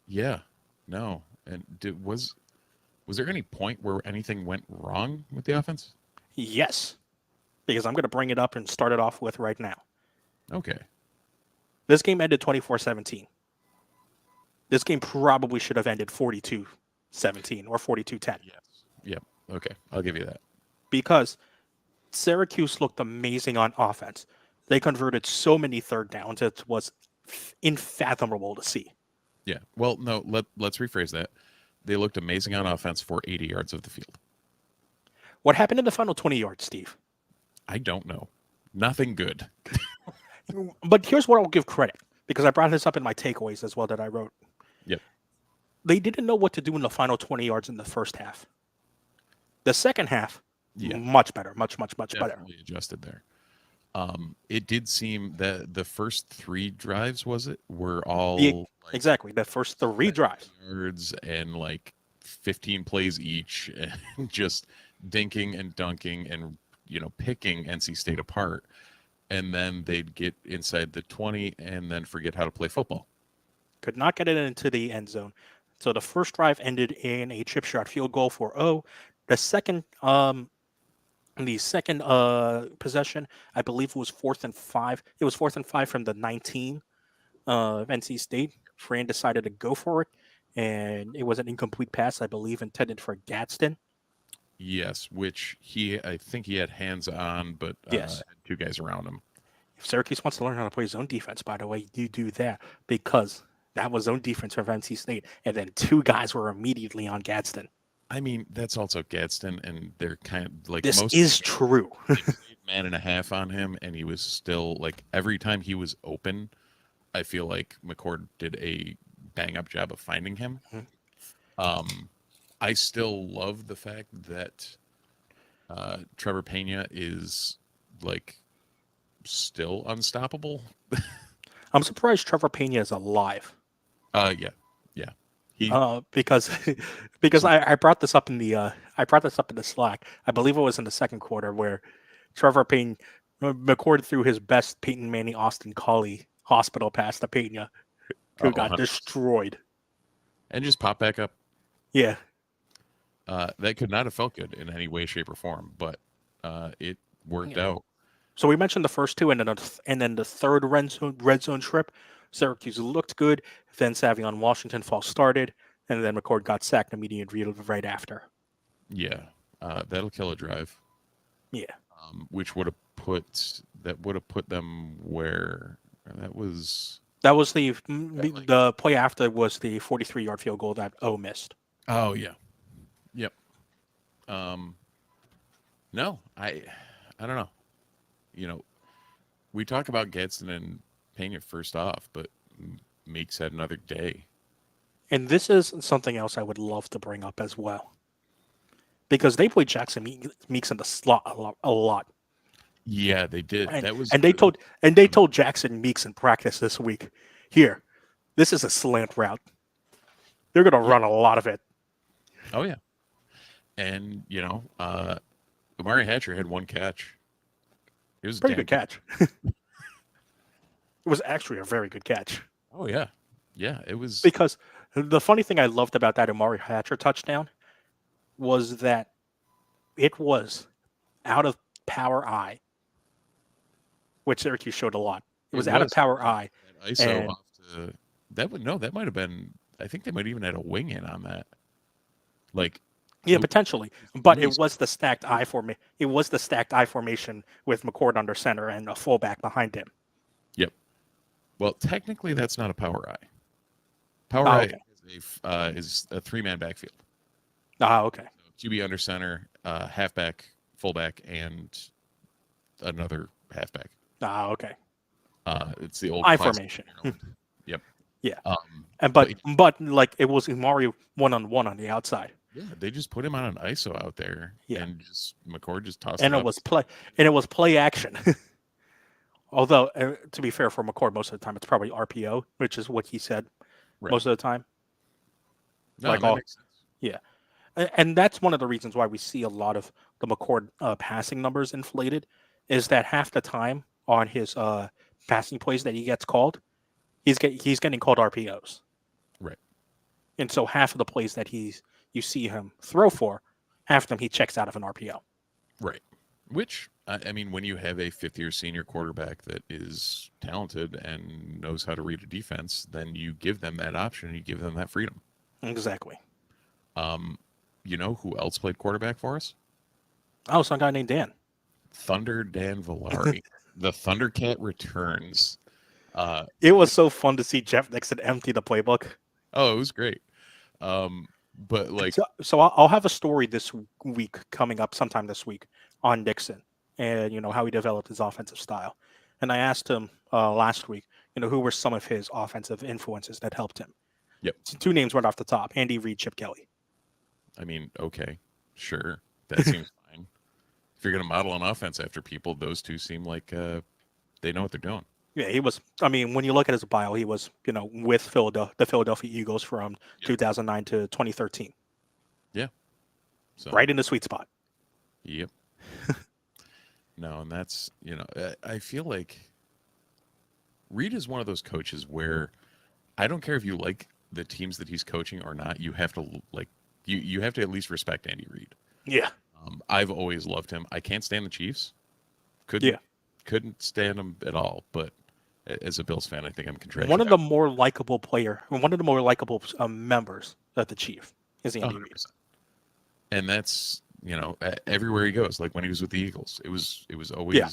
Yeah, no. And was there any point where anything went wrong with the offense? Yes, because I'm going to bring it up and start it off with right now. Okay. This game ended 24-17. This game probably should have ended 42-17 or 42-10. Yes. Yep. Okay. I'll give you that. Because Syracuse looked amazing on offense. They converted so many third downs. It was unfathomable to see. Yeah. Well, no, let's rephrase that. They looked amazing on offense for 80 yards of the field. What happened in the final 20 yards, Steve? I don't know. Nothing good. But here's what I'll give credit, because I brought this up in my takeaways as well that I wrote. Yep. They didn't know what to do in the final 20 yards in the first half. The second half, much better, much better. Definitely adjusted there. It did seem that the first three drives, were all exactly the first three drives, yards and like 15 plays each, and just dinking and dunking and picking NC State apart, and then they'd get inside the 20 and then forget how to play football. Could not get it into the end zone. So the first drive ended in a chip shot field goal for O. The second possession, I believe, was 4th and 5. It was 4th and 5 from the 19 of NC State. Fran decided to go for it, and it was an incomplete pass, I believe, intended for Gadsden. Yes, which I think he had hands on, but yes, had two guys around him. If Syracuse wants to learn how to play zone defense, by the way, you do that, because that was zone defense for NC State, and then two guys were immediately on Gadsden. I mean, that's also Gadsden, and they're kind of like this is true. Man and a half on him, and he was still like every time he was open, I feel like McCord did a bang up job of finding him. Mm-hmm. I still love the fact that Trevor Pena is like still unstoppable. I'm surprised Trevor Pena is alive. Yeah. Because I brought this up in the Slack. I believe it was in the second quarter where Trevor Pena McCord threw his best Peyton Manning Austin Collie hospital pass to Pena, who got 100%. destroyed and just pop back up. Yeah. That could not have felt good in any way, shape, or form, but it worked out. So we mentioned the first two, and then the third red zone trip. Syracuse looked good. Then Savion Washington false started, and then McCord got sacked immediately right after. Yeah, that'll kill a drive. Yeah. Which would have put them where that was. That was the play after was the 43-yard field goal that O missed. Oh yeah. Yep. No, I don't know. We talk about Gadsden and Pena first off, but Meeks had another day. And this is something else I would love to bring up as well. Because they played Jackson Meeks in the slot a lot. Yeah, they did. They told Jackson Meeks in practice this week, here, this is a slant route. They're going to run a lot of it. Oh yeah, and Amari Hatcher had one catch. It was a pretty good catch. It was actually a very good catch. Oh yeah, it was. Because the funny thing I loved about that Amari Hatcher touchdown was that it was out of power I, which Syracuse showed a lot. It was out of power I. ISO off to, that might have been. I think they might even had a wing in on that. Potentially, but it was the stacked I formation. It was the stacked I formation with McCord under center and a fullback behind him. Yep. Well, technically, that's not a power I. Power I is a three-man backfield. Okay. So QB under center, halfback, fullback, and another halfback. Okay. It's the old I formation. Yep. Yeah. But like it was Mario 1-on-1 on the outside. Yeah, they just put him on an ISO out there, and McCord just tossed. And it was play action. Although, to be fair for McCord, most of the time it's probably RPO, which is what he said most of the time. No, that makes sense. Yeah. And that's one of the reasons why we see a lot of the McCord passing numbers inflated, is that half the time on his passing plays that he gets called, he's getting called RPOs. Right. And so half of the plays that you see him throw for, half of them he checks out of an RPO. Right. Which, I mean, when you have a fifth-year senior quarterback that is talented and knows how to read a defense, then you give them that option. You give them that freedom. Exactly. You know who else played quarterback for us? Oh, some guy named Dan. Thunder Dan Villari. The Thundercat returns. It was so fun to see Jeff Nixon empty the playbook. Oh, it was great. But like, so I'll have a story this week coming up sometime this week on Nixon and how he developed his offensive style. And I asked him last week, who were some of his offensive influences that helped him. Yep. Two names right off the top: Andy Reid, Chip Kelly. I mean, okay, sure, that seems fine. If you're going to model an offense after people, those two seem like they know what they're doing. Yeah, he was. I mean, when you look at his bio, he was, with the Philadelphia Eagles from 2009 to 2013. Yeah. So right in the sweet spot. Yep. No, and that's, I feel like Reed is one of those coaches where I don't care if you like the teams that he's coaching or not. You have to you have to at least respect Andy Reid. Yeah. I've always loved him. I can't stand the Chiefs. Couldn't stand them at all. But as a Bills fan, I think I'm contractually. One of the more likable members of the Chief is Andy Reid. And that's, everywhere he goes. Like when he was with the Eagles, it was always. Yeah.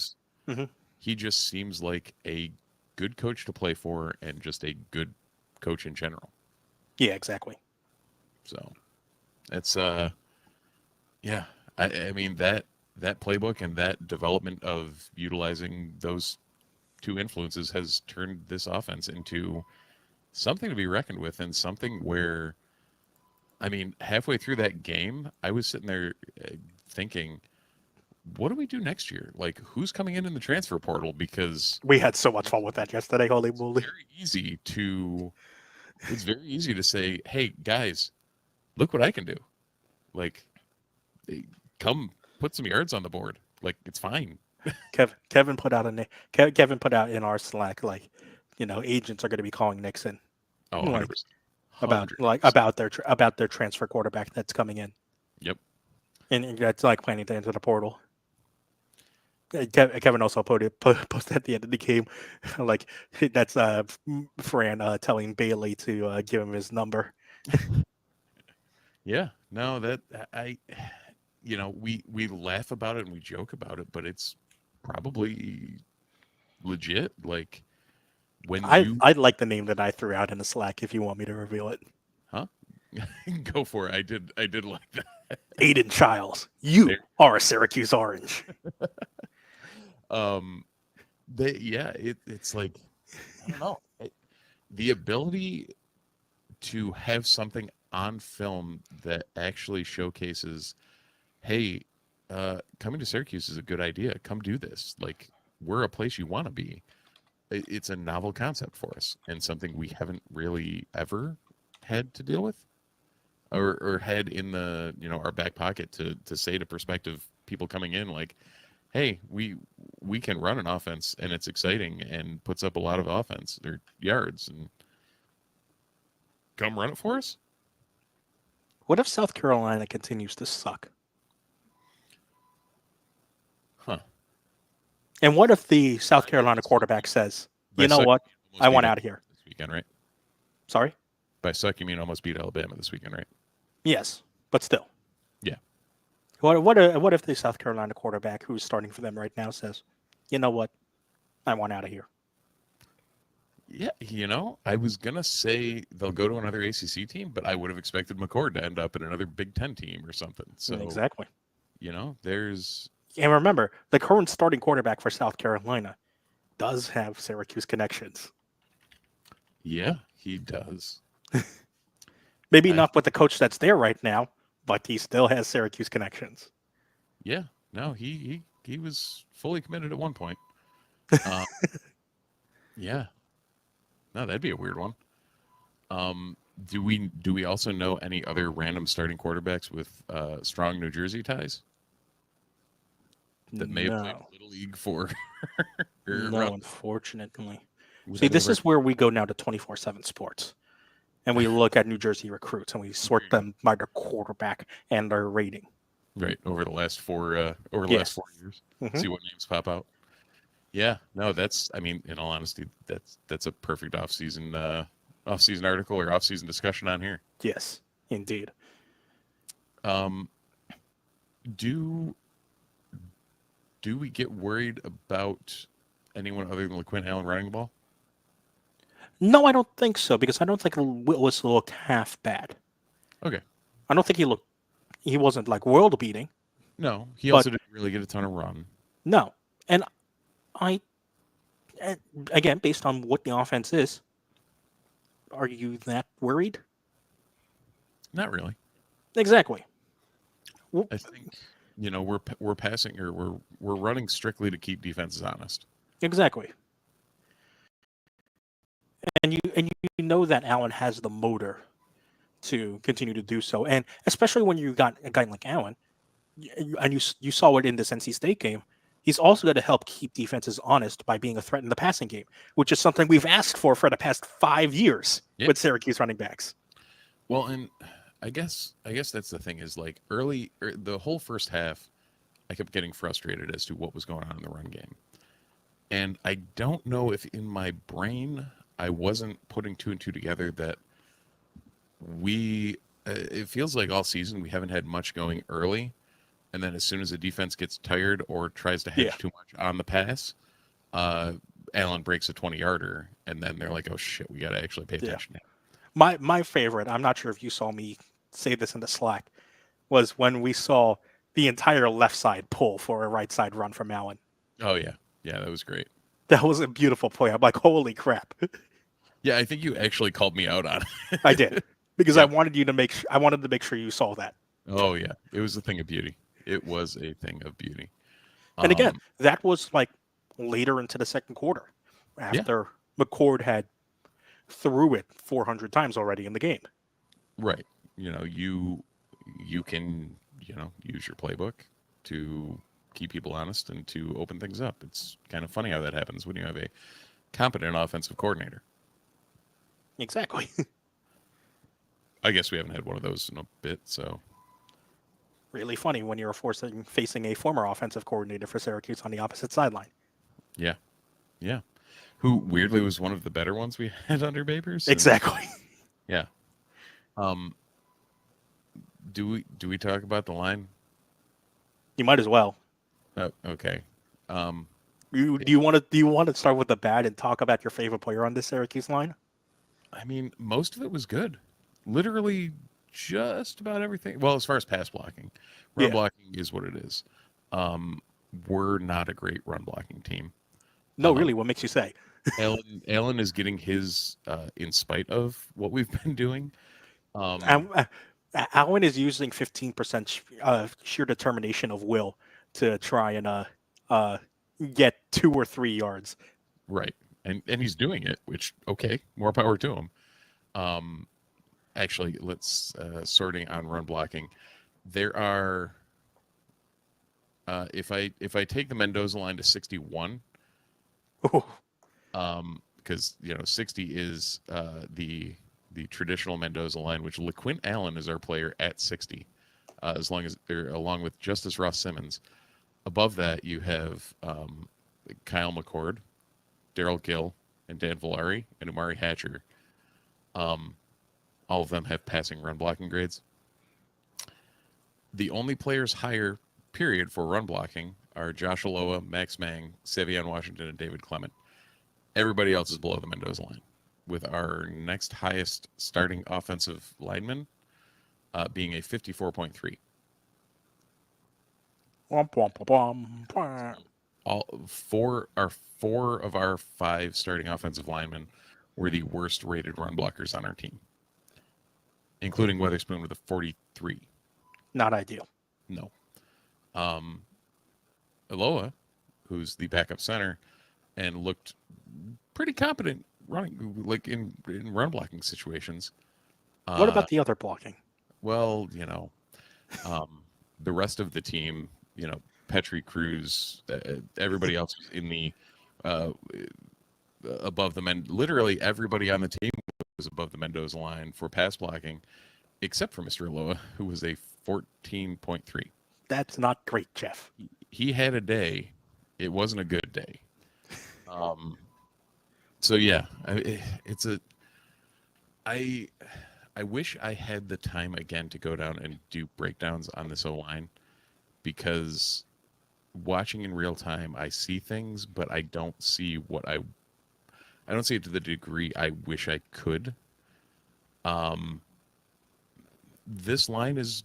Mm-hmm. He just seems like a good coach to play for, and just a good coach in general. Yeah, exactly. So, it's yeah. I mean that playbook and that development of utilizing those two influences has turned this offense into something to be reckoned with, and something where, I mean, halfway through that game, I was sitting there thinking, what do we do next year? Like, who's coming in the transfer portal? Because we had so much fun with that yesterday. Holy moly! It's very easy to say, "Hey guys, look what I can do." Like, come put some yards on the board. Like, it's fine. Kevin put out in our Slack, like, agents are going to be calling Nixon. Oh, 100%. About their transfer quarterback that's coming in. Yep. And that's like planning to enter the portal. Kevin also posted at the end of the game, like that's Fran telling Bailey to give him his number. Yeah, no, that I, we laugh about it and we joke about it, but it's probably legit. Like when I like the name that I threw out in the Slack. If you want me to reveal it, huh? Go for it. I did like that. Aiden Childs, you are a Syracuse Orange. It's like I don't know. The ability to have something on film that actually showcases, hey, coming to Syracuse is a good idea. Come do this. Like, we're a place you want to be. It's a novel concept for us and something we haven't really ever had to deal with or had in the, our back pocket to say to prospective people coming in, like, hey, we can run an offense and it's exciting and puts up a lot of offense or yards, and come run it for us. What if South Carolina continues to suck? Huh. And what if the South Carolina quarterback says, you know what? I want out of here. This weekend, right? Sorry? By suck, you mean almost beat Alabama this weekend, right? Yes, but still. Yeah. What if the South Carolina quarterback who's starting for them right now says, you know what? I want out of here. Yeah, I was going to say they'll go to another ACC team, but I would have expected McCord to end up in another Big Ten team or something. So exactly. There's... And remember, the current starting quarterback for South Carolina does have Syracuse connections. Yeah, he does. Maybe not with the coach that's there right now, but he still has Syracuse connections. Yeah, no, he was fully committed at one point. Yeah. No, that'd be a weird one. Do we also know any other random starting quarterbacks with strong New Jersey ties that may have played Little League for? No, unfortunately. See, this is where we go now to 24/7 Sports, and we look at New Jersey recruits and we sort them by their quarterback and their rating. Right, over the last 4 years, mm-hmm. See what names pop out. Yeah, no, in all honesty, that's a perfect off-season article or off-season discussion on here. Yes, indeed. Do we get worried about anyone other than LaQuinn Allen running the ball? No, I don't think so, because I don't think Willis looked half bad. Okay. I don't think he wasn't like world beating. No, he also didn't really get a ton of run. No, and again, based on what the offense is, are you that worried? Not really. Exactly. I think we're passing, or we're running strictly to keep defenses honest. Exactly. And you know that Allen has the motor to continue to do so, and especially when you got a guy like Allen, and you saw it in this NC State game. He's also going to help keep defenses honest by being a threat in the passing game, which is something we've asked for the past 5 years with Syracuse running backs. Well, and I guess that's the thing is, like, the whole first half, I kept getting frustrated as to what was going on in the run game. And I don't know if in my brain I wasn't putting 2 and 2 together that it feels like all season we haven't had much going early. And then as soon as the defense gets tired or tries to hedge too much on the pass, Allen breaks a 20-yarder, and then they're like, oh, shit, we got to actually pay attention now. My favorite, I'm not sure if you saw me say this in the Slack, was when we saw the entire left side pull for a right side run from Allen. Oh, yeah. Yeah, that was great. That was a beautiful play. I'm like, holy crap. Yeah, I think you actually called me out on it. I did, because I wanted to make sure you saw that. Oh, yeah. It was a thing of beauty. It was a thing of beauty. And again, that was like later into the second quarter, after McCord had threw it 400 times already in the game. Right. You can, use your playbook to keep people honest and to open things up. It's kind of funny how that happens when you have a competent offensive coordinator. Exactly. I guess we haven't had one of those in a bit, so. really funny when you're facing a former offensive coordinator for Syracuse on the opposite sideline. Yeah. Yeah. Who weirdly was one of the better ones we had under Babers. Exactly. Yeah. Do we talk about the line? You might as well. Oh, okay. Do you want to start with the bad and talk about your favorite player on this Syracuse line? I mean, most of it was good. Literally just about everything. Well, as far as pass blocking, run blocking is what it is. We're not a great run blocking team. No, really, what makes you say? Allen is getting his in spite of what we've been doing. Allen is using 15% sheer determination of will to try and get 2 or 3 yards. Right. And he's doing it, which, okay, more power to him. Actually, let's sorting on run blocking. There are if I take the Mendoza line to 61, because 60 is the traditional Mendoza line, which LaQuint Allen is our player at 60, along with Justice Ross Simmons. Above that, you have Kyle McCord, Daryl Gill, and Dan Villari, and Amari Hatcher. All of them have passing run blocking grades. The only players higher, period, for run blocking are Josh Aloa, Max Mang, Savion Washington, and David Clement. Everybody else is below the Mendoza line, with our next highest starting offensive lineman being a 54.3. Four of our 5 starting offensive linemen were the worst rated run blockers on our team, including Weatherspoon with a 43. Not ideal. No. Aloha, who's the backup center, and looked pretty competent running, like in run blocking situations. What about the other blocking? Well, the rest of the team, Petrie, Cruz, everybody else in the above the literally everybody on the team was above the Mendoza line for pass blocking, except for Mr. Aloha, who was a 14.3. That's not great, Jeff. He had a day. It wasn't a good day. So yeah, I wish I had the time again to go down and do breakdowns on this O-line, because watching in real time, I see things, but I don't see I don't see it to the degree I wish I could. This line is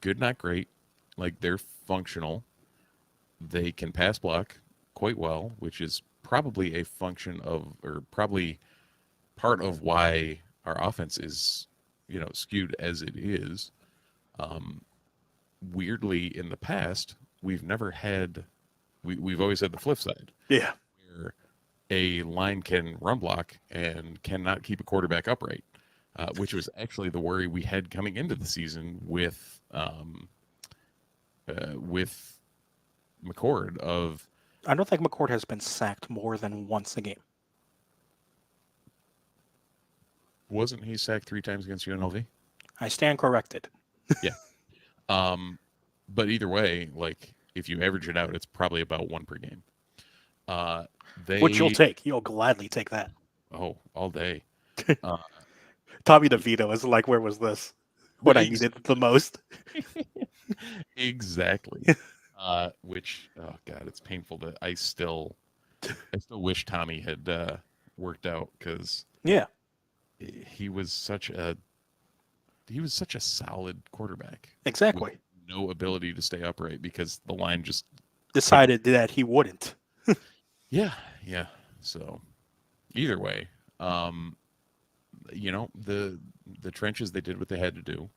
good, not great. Like, they're functional. They can pass block quite well, which is probably a function of, or probably part of why our offense is, skewed as it is. Weirdly, in the past, we've never had, we've always had the flip side. Yeah. Where a line can run block and cannot keep a quarterback upright, which was actually the worry we had coming into the season with McCord. I don't think McCord has been sacked more than once a game. Wasn't he sacked 3 times against UNLV? I stand corrected. Yeah. But either way, like, if you average it out, it's probably about 1 per game. Which you'll take. You'll gladly take that. Oh, all day. Tommy DeVito is like, where was this when I needed it the most? Exactly. Which, oh God, it's painful to. I still wish Tommy had worked out, because he was such a solid quarterback. Exactly. With no ability to stay upright because the line just decided that he wouldn't. Yeah. So either way, the trenches, they did what they had to do.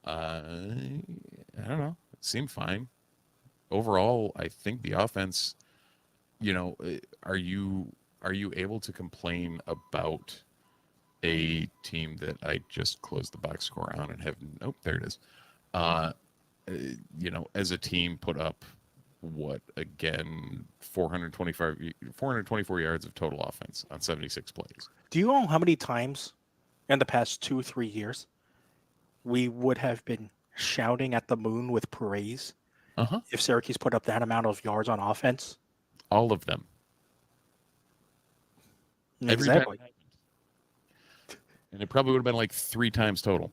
I don't know. It seemed fine. Overall, I think the offense, are you able to complain about a team that I just closed the box score on and have, nope, there it is. As a team put up, 424 yards of total offense on 76 plays. Do you know how many times in the past 2 or 3 years we would have been shouting at the moon with praise Uh-huh. if Syracuse put up that amount of yards on offense. All of them. Every time Exactly. it happened. And it probably would have been like 3 times total.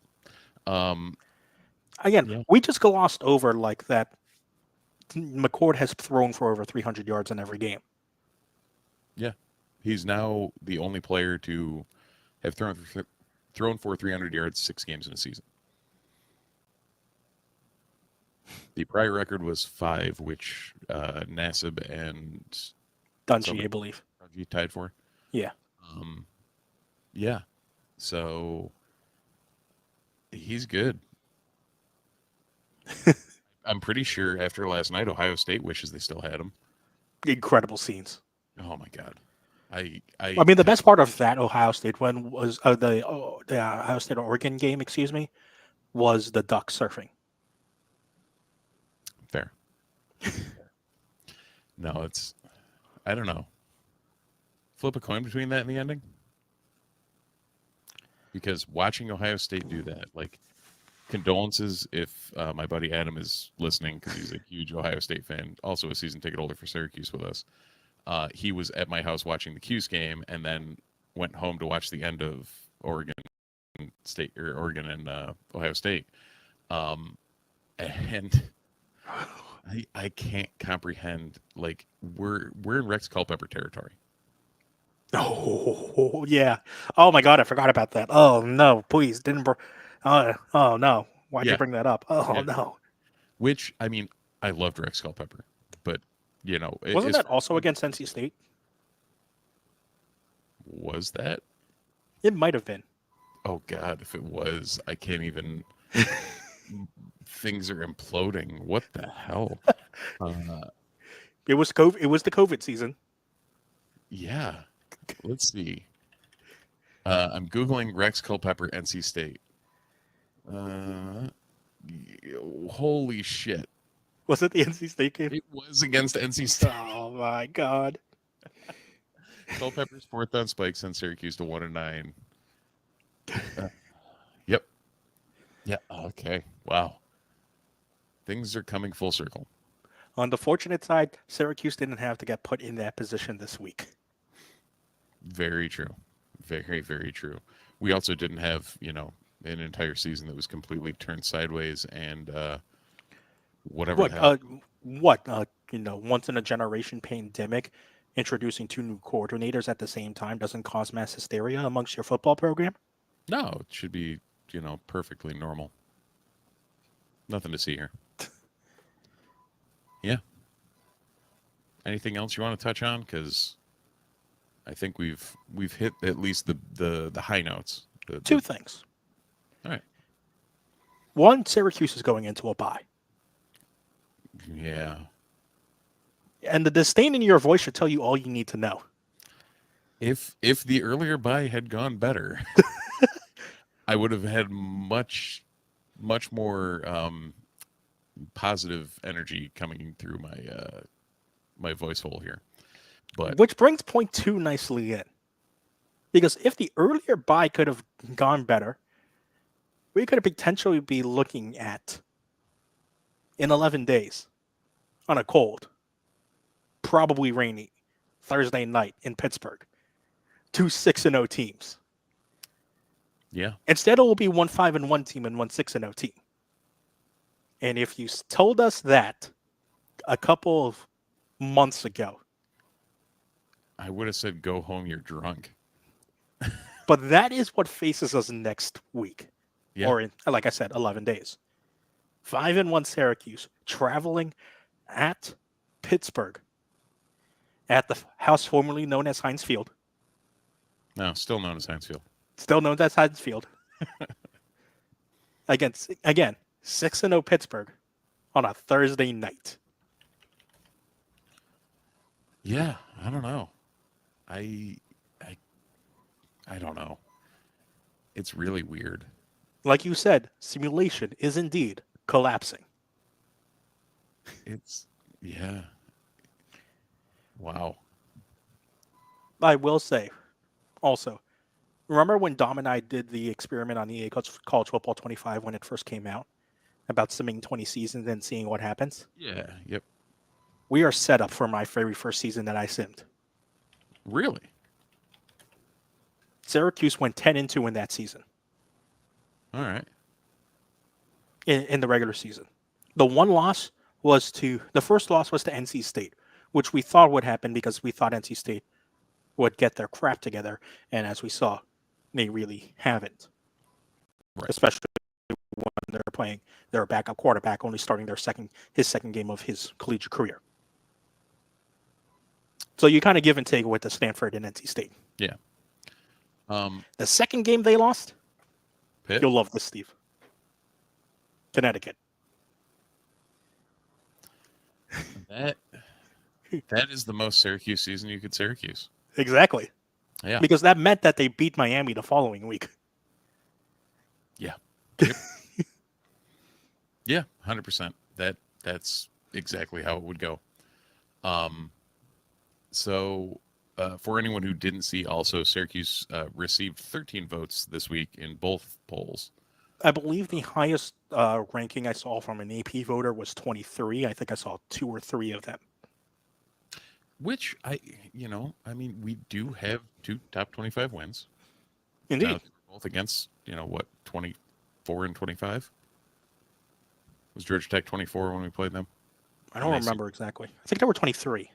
Again, Yeah. we just glossed over like that. McCord has thrown for over 300 yards in every game. Yeah. He's now the only player to have thrown for 300 yards 6 games in a season. The prior record was 5, which Nassib and Dungy, I believe. Dungy tied for. Yeah. Yeah. So he's good. I'm pretty sure after last night, Ohio State wishes they still had him. Incredible scenes. Oh my God. I mean, the best part of that Ohio State one was the Ohio State Oregon game, was the duck surfing. Fair. No, it's, I don't know. Flip a coin between that and the ending? Because watching Ohio State do that, like, condolences if my buddy Adam is listening, because he's a huge Ohio State fan, also a season ticket holder for Syracuse with us. He was at my house watching the Cuse game and then went home to watch the end of Oregon and Ohio State. And I can't comprehend, like, we're in Rex Culpepper territory. Oh yeah. Oh my God, I forgot about that. Oh no, please didn't. Oh no, why'd you bring that up? Oh no. Which, I mean, I loved Rex Culpepper, but you know, wasn't that also against NC State? Was that? It might have been. Oh God, if it was, I can't even. Things are imploding. What the hell? It was COVID. It was the COVID season. Yeah. Let's see. I'm Googling Rex Culpepper NC State. Holy shit. Was it the NC State game? It was against NC State. Oh my God. Culpepper's fourth down spike sent Syracuse to 1-9. Yep. Yeah. Okay. Wow. Things are coming full circle. On the fortunate side, Syracuse didn't have to get put in that position this week. Very true. Very, very true. We also didn't have, an entire season that was completely turned sideways and whatever. Once in a generation pandemic, introducing 2 new coordinators at the same time doesn't cause mass hysteria amongst your football program? No, it should be, perfectly normal. Nothing to see here. Yeah. Anything else you want to touch on? Because I think we've hit at least the high notes. 2 things. All right. 1, Syracuse is going into a bye. Yeah. And the disdain in your voice should tell you all you need to know. If the earlier bye had gone better, I would have had much more positive energy coming through my voice hole here. But which brings point 2 nicely in. Because if the earlier bye could have gone better, we could have potentially be looking at, in 11 days, on a cold, probably rainy, Thursday night in Pittsburgh, 2 6-0 teams. Yeah. Instead, it will be 1 5-1 team and 1 6-0 team. And if you told us that a couple of months ago, I would have said, go home, you're drunk. But that is what faces us next week. Yeah. Or in, like I said, 11 days. 5-1 Syracuse, traveling at Pittsburgh, at the house formerly known as Heinz Field. No, still known as Heinz Field. Still known as Heinz Field. Again, 6-0 Pittsburgh on a Thursday night. Yeah, I don't know. I don't know. It's really weird. Like you said, simulation is indeed collapsing. Yeah. Wow. I will say, also, remember when Dom and I did the experiment on EA College Football 25 when it first came out? about submitting 20 seasons and seeing what happens. Yeah. Yep. We are set up for my very first season that I simmed. Really? Syracuse went 10-2 in that season. All right. In the regular season. The first loss was to NC State, which we thought would happen because we thought NC State would get their crap together, and as we saw, they really haven't. Right. Especially when they're playing their backup quarterback, only starting his second game of his collegiate career. So you kind of give and take with the Stanford and NC State. Yeah. The second game they lost, Pitt? You'll love this, Steve. Connecticut. That is the most Syracuse season you could Syracuse. Exactly. Yeah. Because that meant that they beat Miami the following week. Yeah. Yep. Yeah, 100%. That's exactly how it would go. So for anyone who didn't see, also Syracuse received 13 votes this week in both polls. I believe the highest ranking I saw from an AP voter was 23. I think I saw 2 or 3 of them. Which we do have 2 top 25 wins. Indeed. Both against, 24 and 25? Was Georgia Tech 24 when we played them? I don't remember exactly. I think they were 23.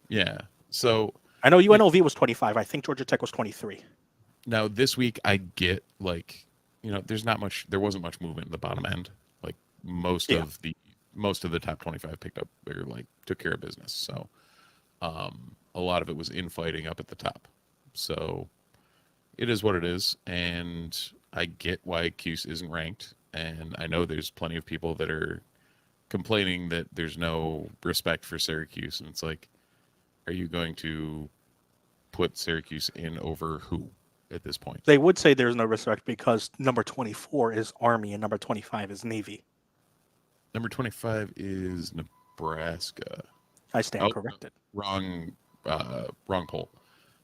Yeah. So I know UNLV was 25. I think Georgia Tech was 23. now this week I get there wasn't much movement in the bottom end. Like most of the top 25 picked up or took care of business. So a lot of it was infighting up at the top. So it is what it is, and I get why Cuse isn't ranked, and I know there's plenty of people that are complaining that there's no respect for Syracuse, and it's like, are you going to put Syracuse in over who at this point? They would say there's no respect because number 24 is Army and number 25 is Navy. Number 25 is Nebraska. I stand corrected. Wrong poll.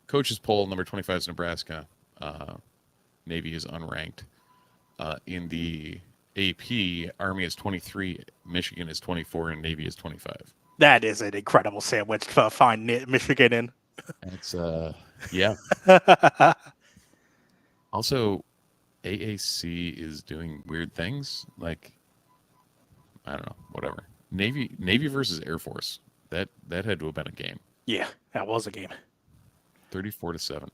Coach's poll, number 25 is Nebraska. Navy is unranked. In the AP, Army is 23, Michigan is 24, and Navy is 25. That is an incredible sandwich to find Michigan in. It's yeah. Also, AAC is doing weird things. I don't know, whatever. Navy versus Air Force. That had to have been a game. Yeah, that was a game. 34-7.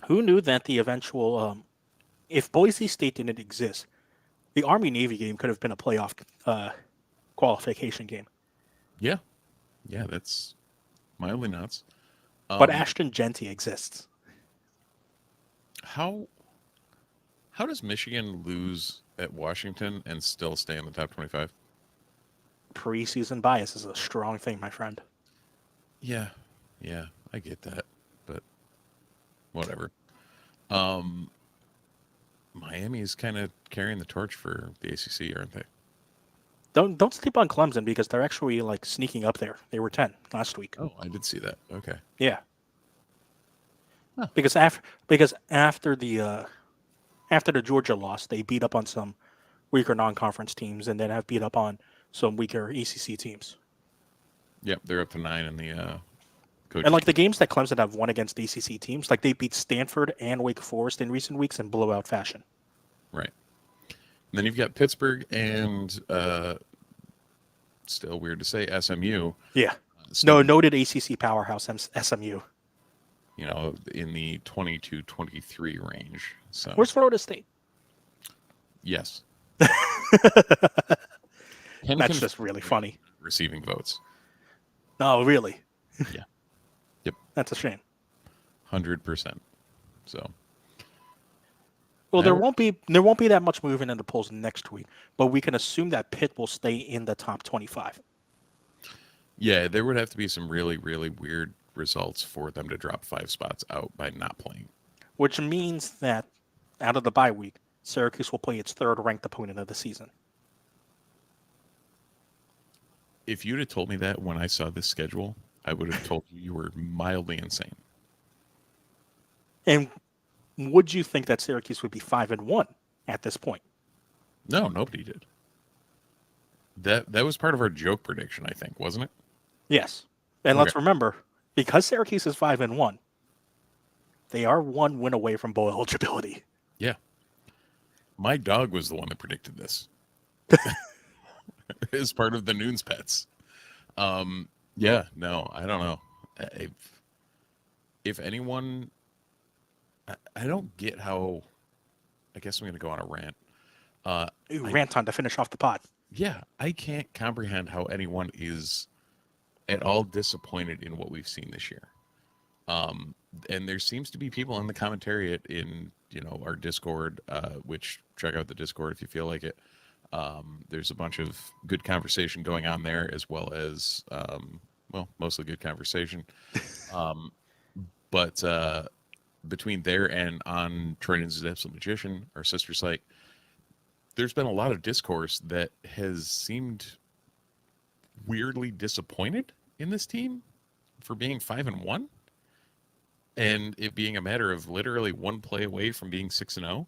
Who knew that the eventual, if Boise State didn't exist, the Army-Navy game could have been a playoff qualification game. Yeah, that's mildly nuts. But Ashton Genty exists. How does Michigan lose at Washington and still stay in the top 25? Preseason bias is a strong thing, my friend. Yeah, I get that, but whatever. Miami is kind of carrying the torch for the ACC, aren't they? Don't sleep on Clemson because they're actually sneaking up there. They were 10 last week. Oh, I did see that. Okay. Yeah. Huh. Because after the Georgia loss, they beat up on some weaker non-conference teams and then have beat up on some weaker ACC teams. Yep, they're up to 9 in the coaches. And the games that Clemson have won against ACC teams, they beat Stanford and Wake Forest in recent weeks in blowout fashion. Right. And then you've got Pittsburgh and still weird to say SMU. Yeah. Noted ACC powerhouse SMU. In the 22-23 range. So where's Florida State? Yes. That's just really funny. Receiving votes. Oh, really? Yeah. Yep. That's a shame. 100%. So. Well, there won't be that much movement in the polls next week, but we can assume that Pitt will stay in the top 25. Yeah, there would have to be some really, really weird results for them to drop 5 spots out by not playing. Which means that out of the bye week, Syracuse will play its third-ranked opponent of the season. If you'd have told me that when I saw this schedule, I would have told you were mildly insane. And would you think that Syracuse would be 5-1 at this point? No, nobody did. That was part of our joke prediction, I think, wasn't it? Yes. And Okay. let's remember, because Syracuse is 5-1, they are 1 win away from bowl eligibility. Yeah. My dog was the one that predicted this. As part of the Noons Pets. Yeah, no, I don't know. If anyone, I don't get how, I guess I'm going to go on a rant. Rant time to finish off the pod. Yeah, I can't comprehend how anyone is at all disappointed in what we've seen this year. And there seems to be people in the commentariat in, our Discord, which check out the Discord if you feel like it. There's a bunch of good conversation going on there, as well as, mostly good conversation. But between there and on Trojan's Absolute Magician, our sister site, there's been a lot of discourse that has seemed weirdly disappointed in this team for being 5-1, and it being a matter of literally one play away from being 6-0.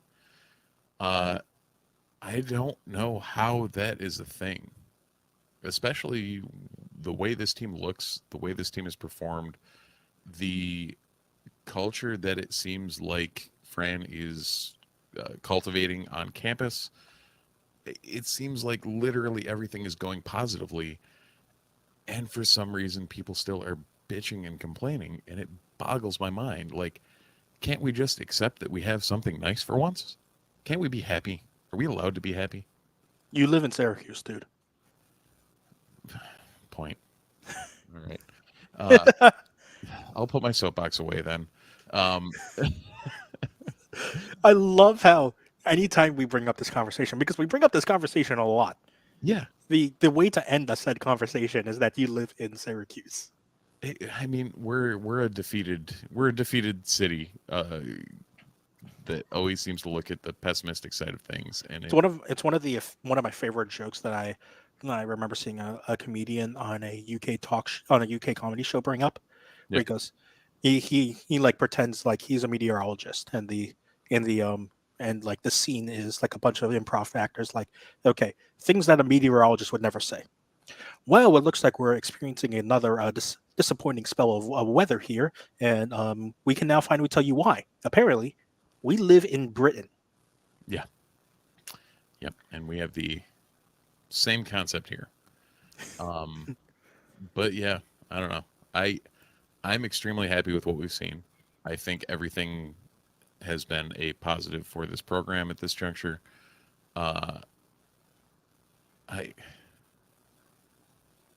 I don't know how that is a thing, especially the way this team looks, the way this team has performed, the culture that it seems like Fran is cultivating on campus. It seems like literally everything is going positively, and for some reason people still are bitching and complaining, and it boggles my mind. Like, can't we just accept that we have something nice for once? Can't we be happy? Are we allowed to be happy? You live in Syracuse, dude. Point. All right. I'll put my soapbox away then. I love how anytime we bring up this conversation, because we bring up this conversation a lot, Yeah. the way to end a said conversation is that you live in Syracuse. I mean, we're a defeated city that always seems to look at the pessimistic side of things, and It's one of my favorite jokes that I remember seeing a comedian on a UK comedy show bring up, Yeah. because he like pretends like he's a meteorologist, and the scene is like a bunch of improv actors, like, okay, things that a meteorologist would never say. Well, it looks like we're experiencing another disappointing spell of weather here, and we can now finally tell you why. Apparently, we live in Britain. yeah, yep, and we have the same concept here. But yeah, I don't know. I'm extremely happy with what we've seen. I think everything has been a positive for this program at this juncture.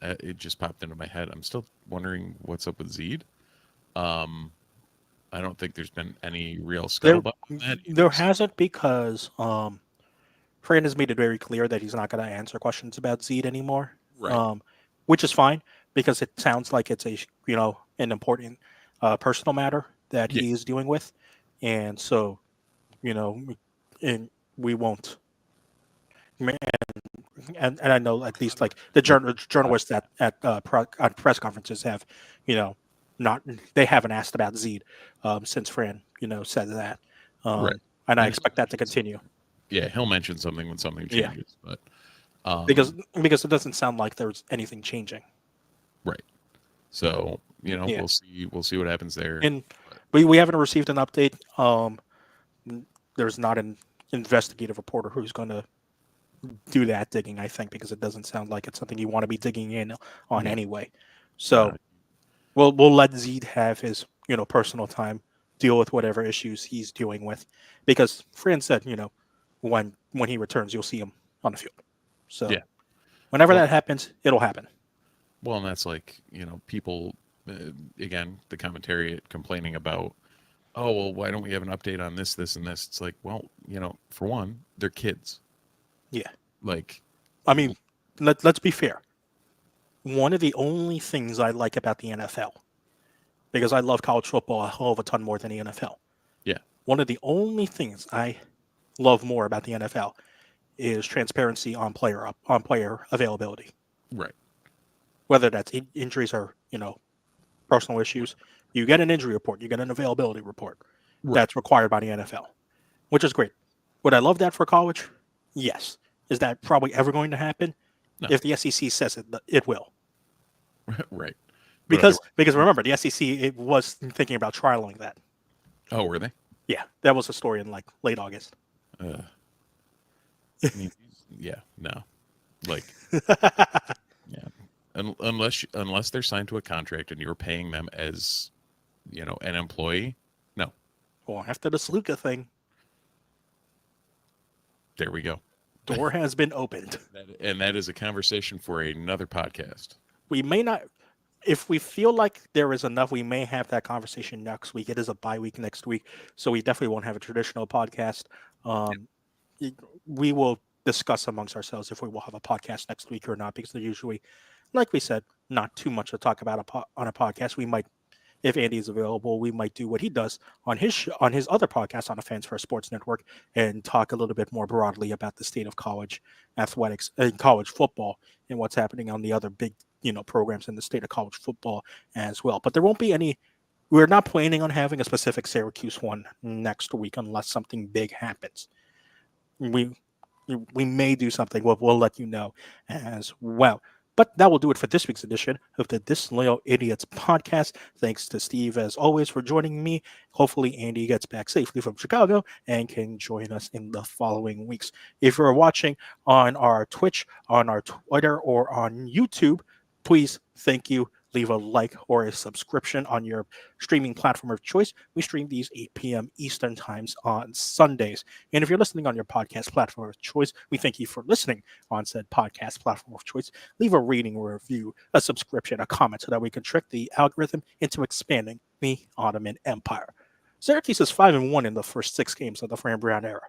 It just popped into my head. I'm still wondering what's up with Zeed. I don't think there's been any real scuttlebutt on that. There hasn't, because Fran has made it very clear that he's not going to answer questions about Zeed anymore. Right. Which is fine, because it sounds like it's an important personal matter that he is dealing with, and so and we won't. And I know at least like the journalists at press conferences have, they haven't asked about Zeed since Fran said that, Right. and I expect that to continue. Yeah, he'll mention something when something changes, but because it doesn't sound like there's anything changing. Right. So we'll see what happens there. And we haven't received an update. There's not an investigative reporter who's going to do that digging, I think, because it doesn't sound like it's something you want to be digging in on anyway. So we'll let Zeed have his personal time, deal with whatever issues he's dealing with, because Fran said when he returns you'll see him on the field. So whenever that happens, it'll happen. Well, and that's like people again, the commentary complaining about, oh well, why don't we have an update on this, and this? It's like, well, for one, they're kids. Yeah. Like, I mean, let's be fair. One of the only things I like about the NFL, because I love college football a hell of a ton more than the NFL. Yeah. One of the only things I love more about the NFL is transparency on player availability. Right. Whether that's injuries or personal issues, you get an injury report, you get an availability report. Right. That's required by the NFL, which is great. Would I love that for college? Yes. Is that probably ever going to happen? No. If the SEC says it will. Right. Because remember, the SEC it was thinking about trialing that. Oh, were they? Yeah, that was a story in like late August. I mean, yeah, no, like, yeah, unless they're signed to a contract and you're paying them as, an employee. No. Well, after the Sluka thing, there we go. Door has been opened. And that is a conversation for another podcast. We may not, if we feel like there is enough, we may have that conversation next week. It is a bye week next week, so we definitely won't have a traditional podcast. We will discuss amongst ourselves if we will have a podcast next week or not, because they're usually, like we said, not too much to talk about on a podcast. We might, if Andy is available, we might do what he does on his other podcast on the Fans First Sports Network and talk a little bit more broadly about the state of college athletics and college football and what's happening on the other big, programs in the state of college football as well. But there won't be any. We're not planning on having a specific Syracuse one next week unless something big happens. We may do something. We'll let you know as well. But that will do it for this week's edition of the Disloyal Idiots Podcast. Thanks to Steve, as always, for joining me. Hopefully, Andy gets back safely from Chicago and can join us in the following weeks. If you're watching on our Twitch, on our Twitter, or on YouTube, please, thank you. Leave a like or a subscription on your streaming platform of choice. We stream these 8 p.m. Eastern times on Sundays. And if you're listening on your podcast platform of choice, we thank you for listening on said podcast platform of choice. Leave a rating, a review, a subscription, a comment so that we can trick the algorithm into expanding the Ottoman Empire. Syracuse is 5-1 in the first 6 games of the Fran Brown era.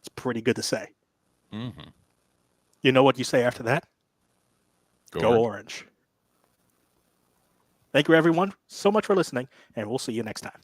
It's pretty good to say. Mm-hmm. You know what you say after that? Go Orange. Thank you, everyone, so much for listening, and we'll see you next time.